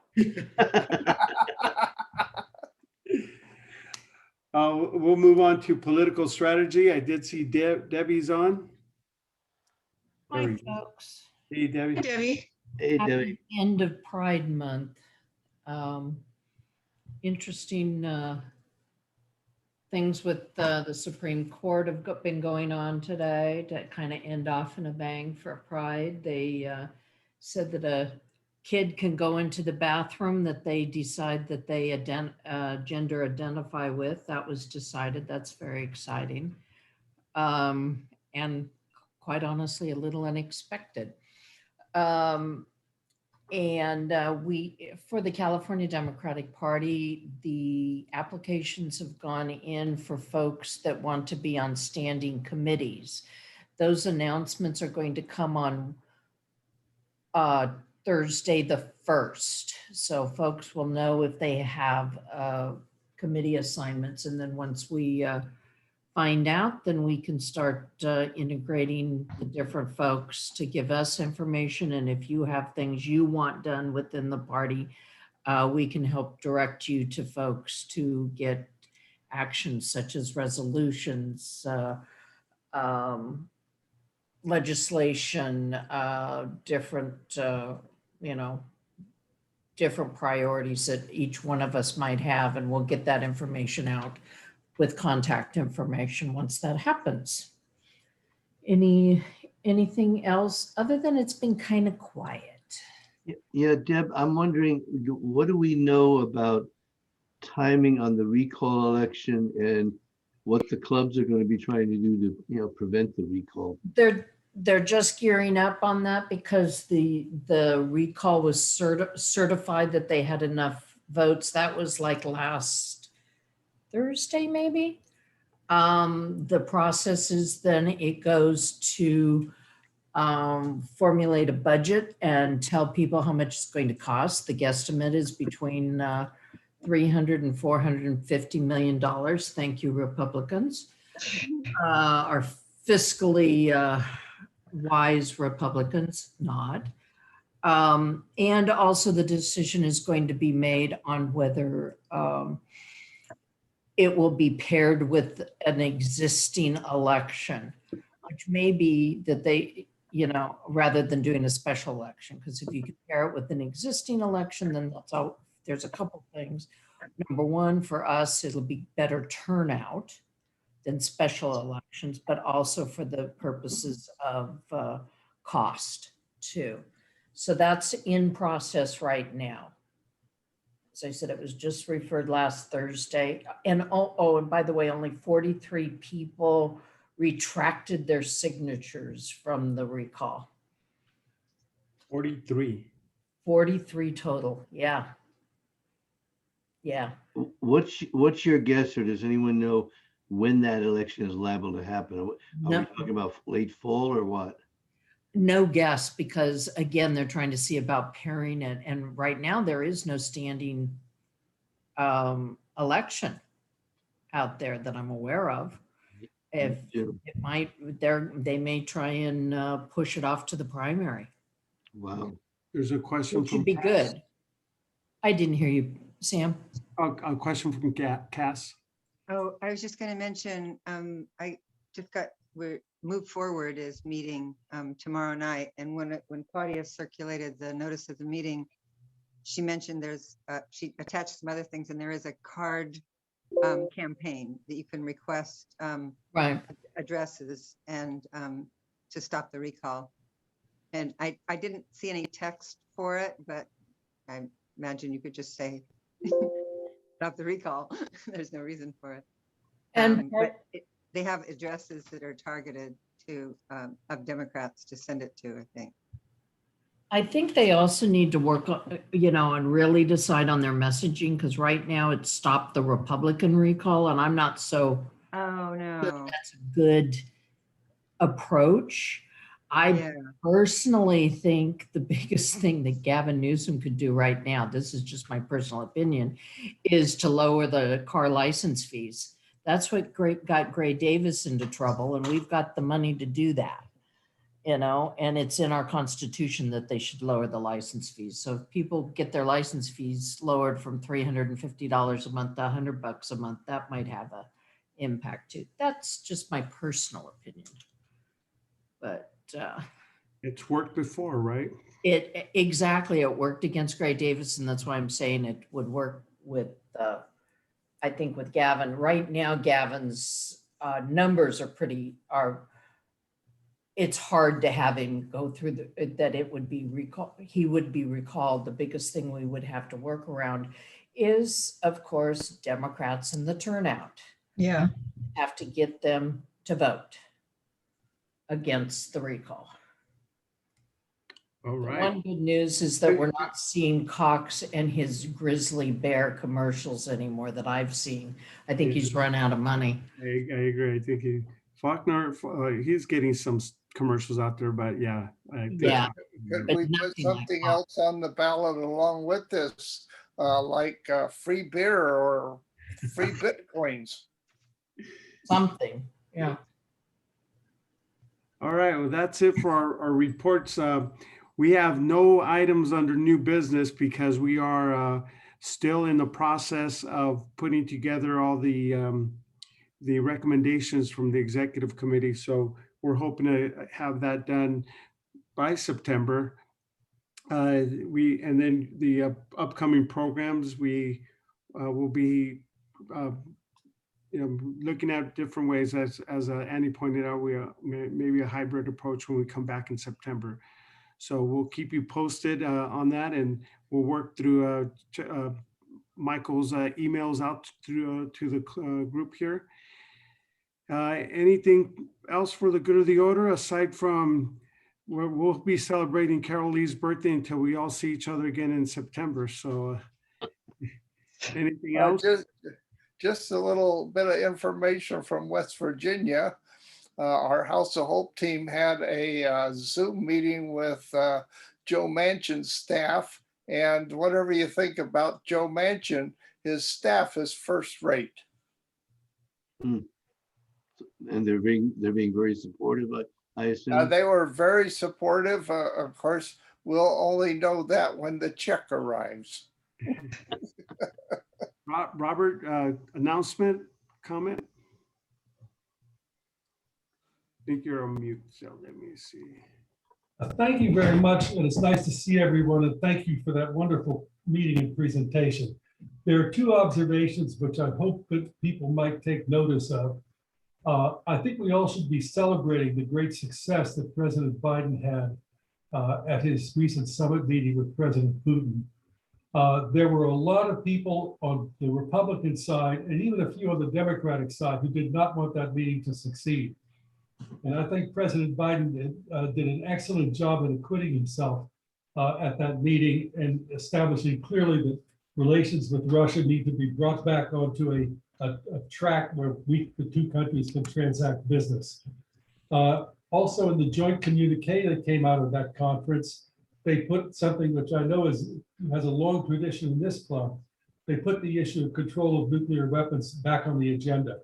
We'll move on to political strategy. I did see Debbie's on. There Hi, we go. folks. Hey, Debbie. Hey, Debbie. Hey, Happy Debbie. End of Pride Month. Interesting things with the Supreme Court have been going on today to kind of end off in a bang for Pride. They said that a kid can go into the bathroom that they decide that they gender identify with. That was decided. That's very exciting. And quite honestly, a little unexpected. For the California Democratic Party, the applications have gone in for folks that want to be on standing committees. Those announcements are going to come on Thursday the 1st. So folks will know if they have committee assignments. And then once we find out, then we can start integrating the different folks to give us information. And if you have things you want done within the party, we can help direct you to folks to get actions such as resolutions, legislation, different, different priorities that each one of us might have, and we'll get that information out with contact information once that happens. Anything else other than it's been kind of quiet? Yeah, Deb, I'm wondering, what do we know about timing on the recall election and what the clubs are going to be trying to do to, prevent the recall? They're just gearing up on that because the recall was certified that they had enough votes. That was like last Thursday, maybe. The process is then it goes to formulate a budget and tell people how much it's going to cost. The guesstimate is between $300 and $450 million. Thank you, Republicans. Our fiscally wise Republicans, not. And also the decision is going to be made on whether it will be paired with an existing election, which may be that they, rather than doing a special election, because if you compare it with an existing election, then there's a couple things. Number one, for us, it'll be better turnout than special elections, but also for the purposes of cost too. So that's in process right now. As I said, it was just referred last Thursday. And and by the way, only 43 people retracted their signatures from the recall. 43. 43 total, yeah. Yeah. What's your guess, or does anyone know when that election is liable to happen? Are we talking about late fall or what? No guess, because again, they're trying to see about pairing it. And right now there is no standing election out there that I'm aware of. If it might, they may try and push it off to the primary. Wow. There's a question Which from would be Cass. good. I didn't hear you, Sam. A question from Cass. Oh, I was just going to mention, we Move Forward is meeting tomorrow night. And when Claudia circulated the notice of the meeting, she mentioned she attached some other things, and there is a card campaign that you can request Right. addresses and to stop the recall. And I didn't see any text for it, but I imagine you could just say stop the recall. There's no reason for it. And They have addresses that are targeted to of Democrats to send it to, I think. I think they also need to work on, and really decide on their messaging, because right now it's stopped the Republican recall, and I'm not so Oh, no. that's a good approach. I personally think the biggest thing that Gavin Newsom could do right now, this is just my personal opinion, is to lower the car license fees. That's what got Gray Davis into trouble, and we've got the money to do that. And it's in our Constitution that they should lower the license fees. So if people get their license fees lowered from $350 a month to $100 a month, that might have an impact too. That's just my personal opinion. But it's worked before, right? Exactly. It worked against Gray Davis, and that's why I'm saying it would work with, I think with Gavin. Right now, Gavin's numbers it's hard to have him go through that it would be recalled. He would be recalled. The biggest thing we would have to work around is, of course, Democrats and the turnout. Yeah. Have to get them to vote against the recall. All right. One good news is that we're not seeing Cox and his grizzly bear commercials anymore that I've seen. I think he's run out of money. I agree. I think Faulkner, he's getting some commercials out there, but yeah. Could we put something else on the ballot along with this, like free beer or free Bitcoins? Something, yeah. All right, well, that's it for our reports. We have no items under new business because we are still in the process of putting together all the recommendations from the executive committee. So we're hoping to have that done by September. And then the upcoming programs, we will be looking at different ways, as Annie pointed out, we maybe a hybrid approach when we come back in September. So we'll keep you posted on that, and we'll work through Michael's emails out to the group here. Anything else for the good of the order, aside from we'll be celebrating Carol Lee's birthday until we all see each other again in September. So anything else? Just a little bit of information from West Virginia. Our House of Hope team had a Zoom meeting with Joe Manchin's staff, and whatever you think about Joe Manchin, his staff is first rate. And they're being very supportive, I assume. They were very supportive. Of course, we'll only know that when the check arrives. Robert, announcement, comment? I think you're on mute, so let me see. Thank you very much, and it's nice to see everyone, and thank you for that wonderful meeting and presentation. There are two observations which I hope that people might take notice of. I think we all should be celebrating the great success that President Biden had at his recent summit meeting with President Putin. There were a lot of people on the Republican side and even a few on the Democratic side who did not want that meeting to succeed. And I think President Biden did an excellent job in acquitting himself at that meeting and establishing clearly that relations with Russia need to be brought back onto a track where the two countries can transact business. Also, in the joint communique that came out of that conference, they put something which I know has a long tradition in this club. They put the issue of control of nuclear weapons back on the agenda.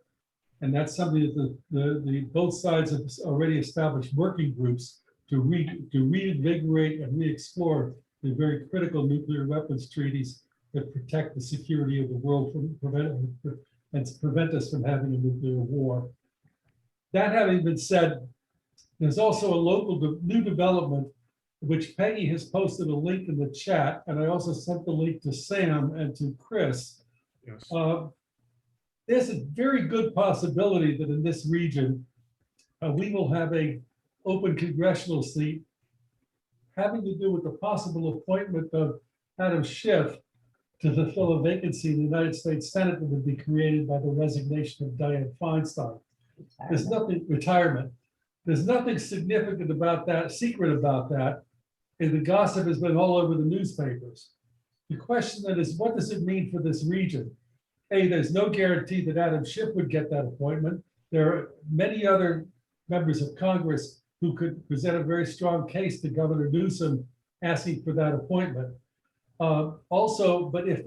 And that's something that the both sides have already established working groups to reinvigorate and re-explore the very critical nuclear weapons treaties that protect the security of the world from prevent us from having a nuclear war. That having been said, There's also a local new development, which Peggy has posted a link in the chat, and I also sent the link to Sam and to Chris. Yes. There's a very good possibility that in this region, we will have a open congressional seat having to do with the possible appointment of Adam Schiff to fulfill a vacancy in the United States Senate that would be created by the resignation of Dianne Feinstein. There's nothing, retirement. There's nothing significant about that, secret about that, and the gossip has been all over the newspapers. The question then is, what does it mean for this region? A, there's no guarantee that Adam Schiff would get that appointment. There are many other members of Congress who could present a very strong case to Governor Newsom asking for that appointment. Also, but if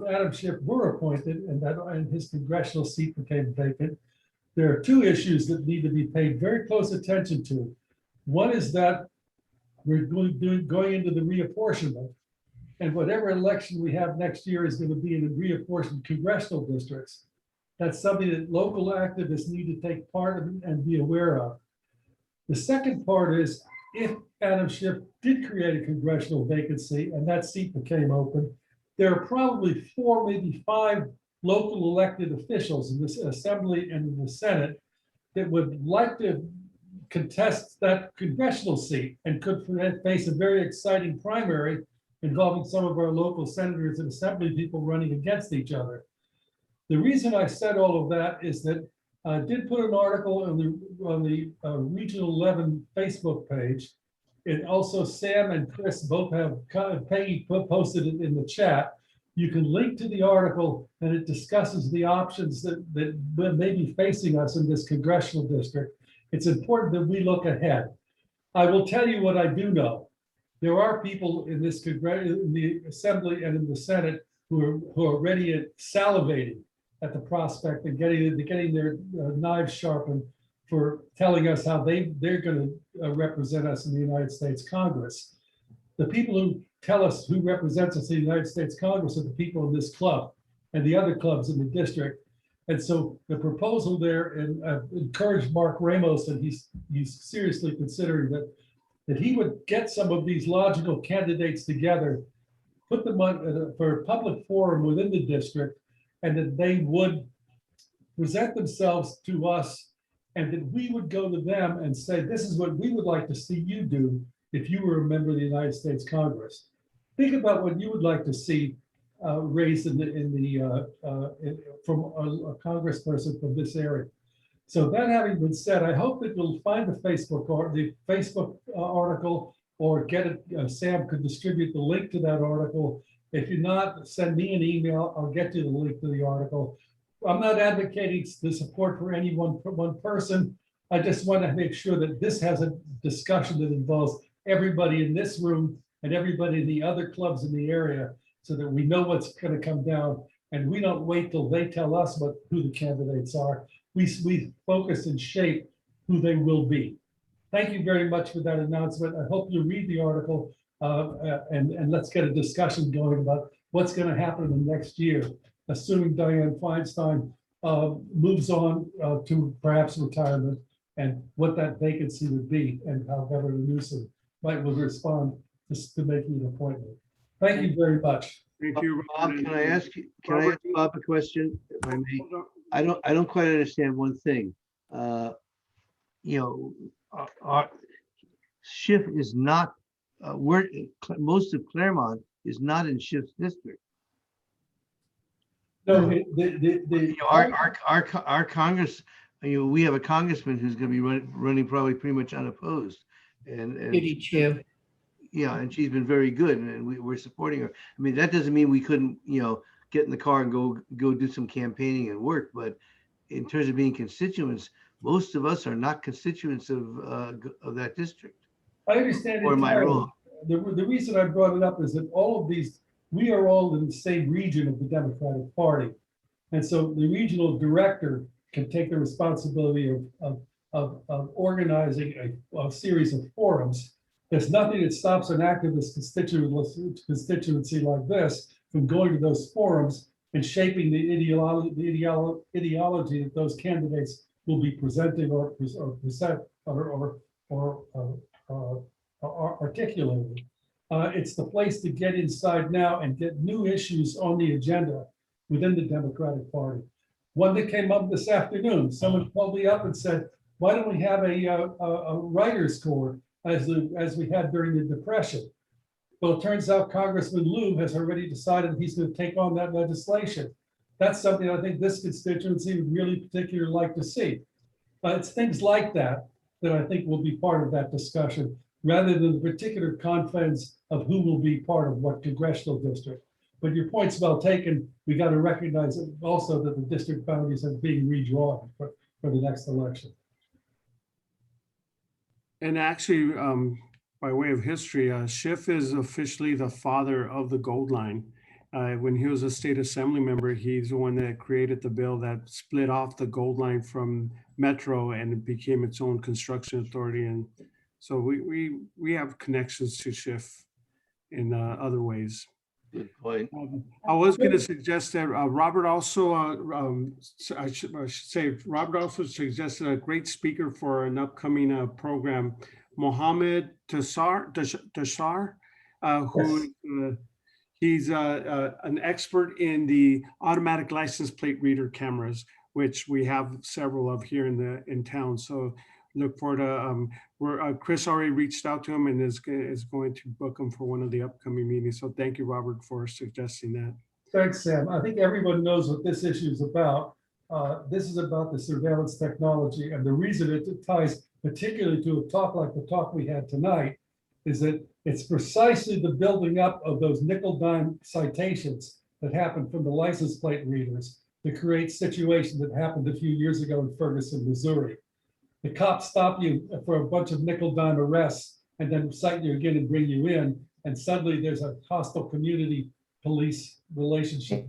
Adam Schiff were appointed and his congressional seat became vacant, there are two issues that need to be paid very close attention to. One is that we're going into the reapportionment, and whatever election we have next year is going to be in the reapportioned congressional districts. That's something that local activists need to take part in and be aware of. The second part is, if Adam Schiff did create a congressional vacancy and that seat became open, there are probably 4, maybe 5 local elected officials in this assembly and in the Senate that would like to contest that congressional seat and could face a very exciting primary involving some of our local senators and assembly people running against each other. The reason I said all of that is that I did put an article on the Regional 11 Facebook page, and also Sam and Chris both have, Peggy posted it in the chat. You can link to the article, and it discusses the options that may be facing us in this congressional district. It's important that we look ahead. I will tell you what I do know. There are people in this in the Assembly and in the Senate who are ready at salivating at the prospect of getting their knives sharpened for telling us how they're going to represent us in the United States Congress. The people who tell us who represents us in the United States Congress are the people in this club and the other clubs in the district. And so the proposal there, and I've encouraged Mark Ramos, and he's seriously considering that he would get some of these logical candidates together, put them on for a public forum within the district, and that they would present themselves to us, and that we would go to them and say, this is what we would like to see you do if you were a member of the United States Congress. Think about what you would like to see raised from a congressperson from this area. So that having been said, I hope that you'll find the Facebook article, or get it. Sam could distribute the link to that article. If you're not, send me an email. I'll get you the link to the article. I'm not advocating the support for any one person. I just want to make sure that this has a discussion that involves everybody in this room and everybody in the other clubs in the area, so that we know what's going to come down, and we don't wait till they tell us who the candidates are. We focus and shape who they will be. Thank you very much for that announcement. I hope you read the article, and let's get a discussion going about what's going to happen in the next year, assuming Dianne Feinstein moves on to perhaps retirement, and what that vacancy would be, and how Governor Newsom might respond to making an appointment. Thank you very much. Thank you. Bob, can I ask Bob a question, if I may? I don't quite understand one thing. Our Schiff is not, most of Claremont is not in Schiff's district. No, our Congress, we have a congressman who's going to be running probably pretty much unopposed, and Judy Chu. Yeah, and she's been very good, and we're supporting her. I mean, that doesn't mean we couldn't, get in the car and go do some campaigning and work. But in terms of being constituents, most of us are not constituents of that district. I understand. Or am I wrong? The reason I brought it up is that all of these, we are all in the same region of the Democratic Party, and so the regional director can take the responsibility of organizing a series of forums. There's nothing that stops an activist constituency like this from going to those forums and shaping the ideology that those candidates will be presenting or articulated. It's the place to get inside now and get new issues on the agenda within the Democratic Party. One that came up this afternoon, someone called me up and said, why don't we have a writer's corps as we had during the Depression? Well, it turns out Congressman Liu has already decided he's going to take on that legislation. That's something I think this constituency would really particularly like to see. It's things like that that I think will be part of that discussion, rather than the particular confines of who will be part of what congressional district. But your point's well taken. We got to recognize also that the district boundaries are being redrawn for the next election. And actually, by way of history, Schiff is officially the father of the Gold Line. When he was a state assembly member, he's the one that created the bill that split off the Gold Line from Metro, and it became its own construction authority. And so we have connections to Schiff in other ways. Good point. I was going to suggest that Robert also, I should say, Robert also suggested a great speaker for an upcoming program, Mohammed Tashar, who he's an expert in the automatic license plate reader cameras, which we have several of here in town. So look forward to, Chris already reached out to him and is going to book him for one of the upcoming meetings. So thank you, Robert, for suggesting that. Thanks, Sam. I think everyone knows what this issue is about. This is about the surveillance technology, and the reason it ties particularly to a talk like the talk we had tonight is that it's precisely the building up of those nickel-dime citations that happened from the license plate readers to create situations that happened a few years ago in Ferguson, Missouri. The cops stop you for a bunch of nickel-dime arrests and then cite you again and bring you in, and suddenly there's a hostile community police relationship.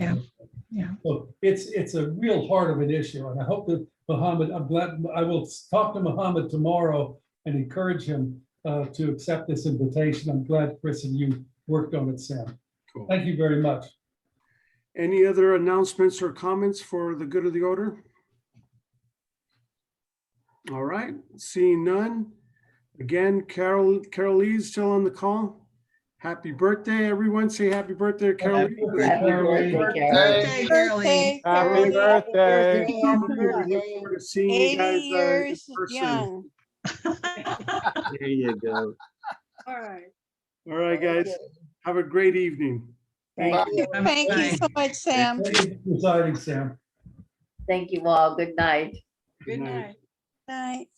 Yeah. So it's a real heart of an issue, and I hope that Mohammed, I'm glad, I will talk to Mohammed tomorrow and encourage him to accept this invitation. I'm glad Chris and you worked on it, Sam. Cool. Thank you very much. Any other announcements or comments for the good of the order? All right, seeing none. Again, Carol Lee is still on the call. Happy birthday, everyone. Say happy birthday, Carol Lee. Birthday, Carol Lee. Happy birthday. We look forward to seeing you 80 guys years in person. young. There you go. All right. All right, guys. Have a great evening. Thank you. Thank you so much, Sam. Thank you for presiding, Sam. Thank you all. Good night. Good night. Night.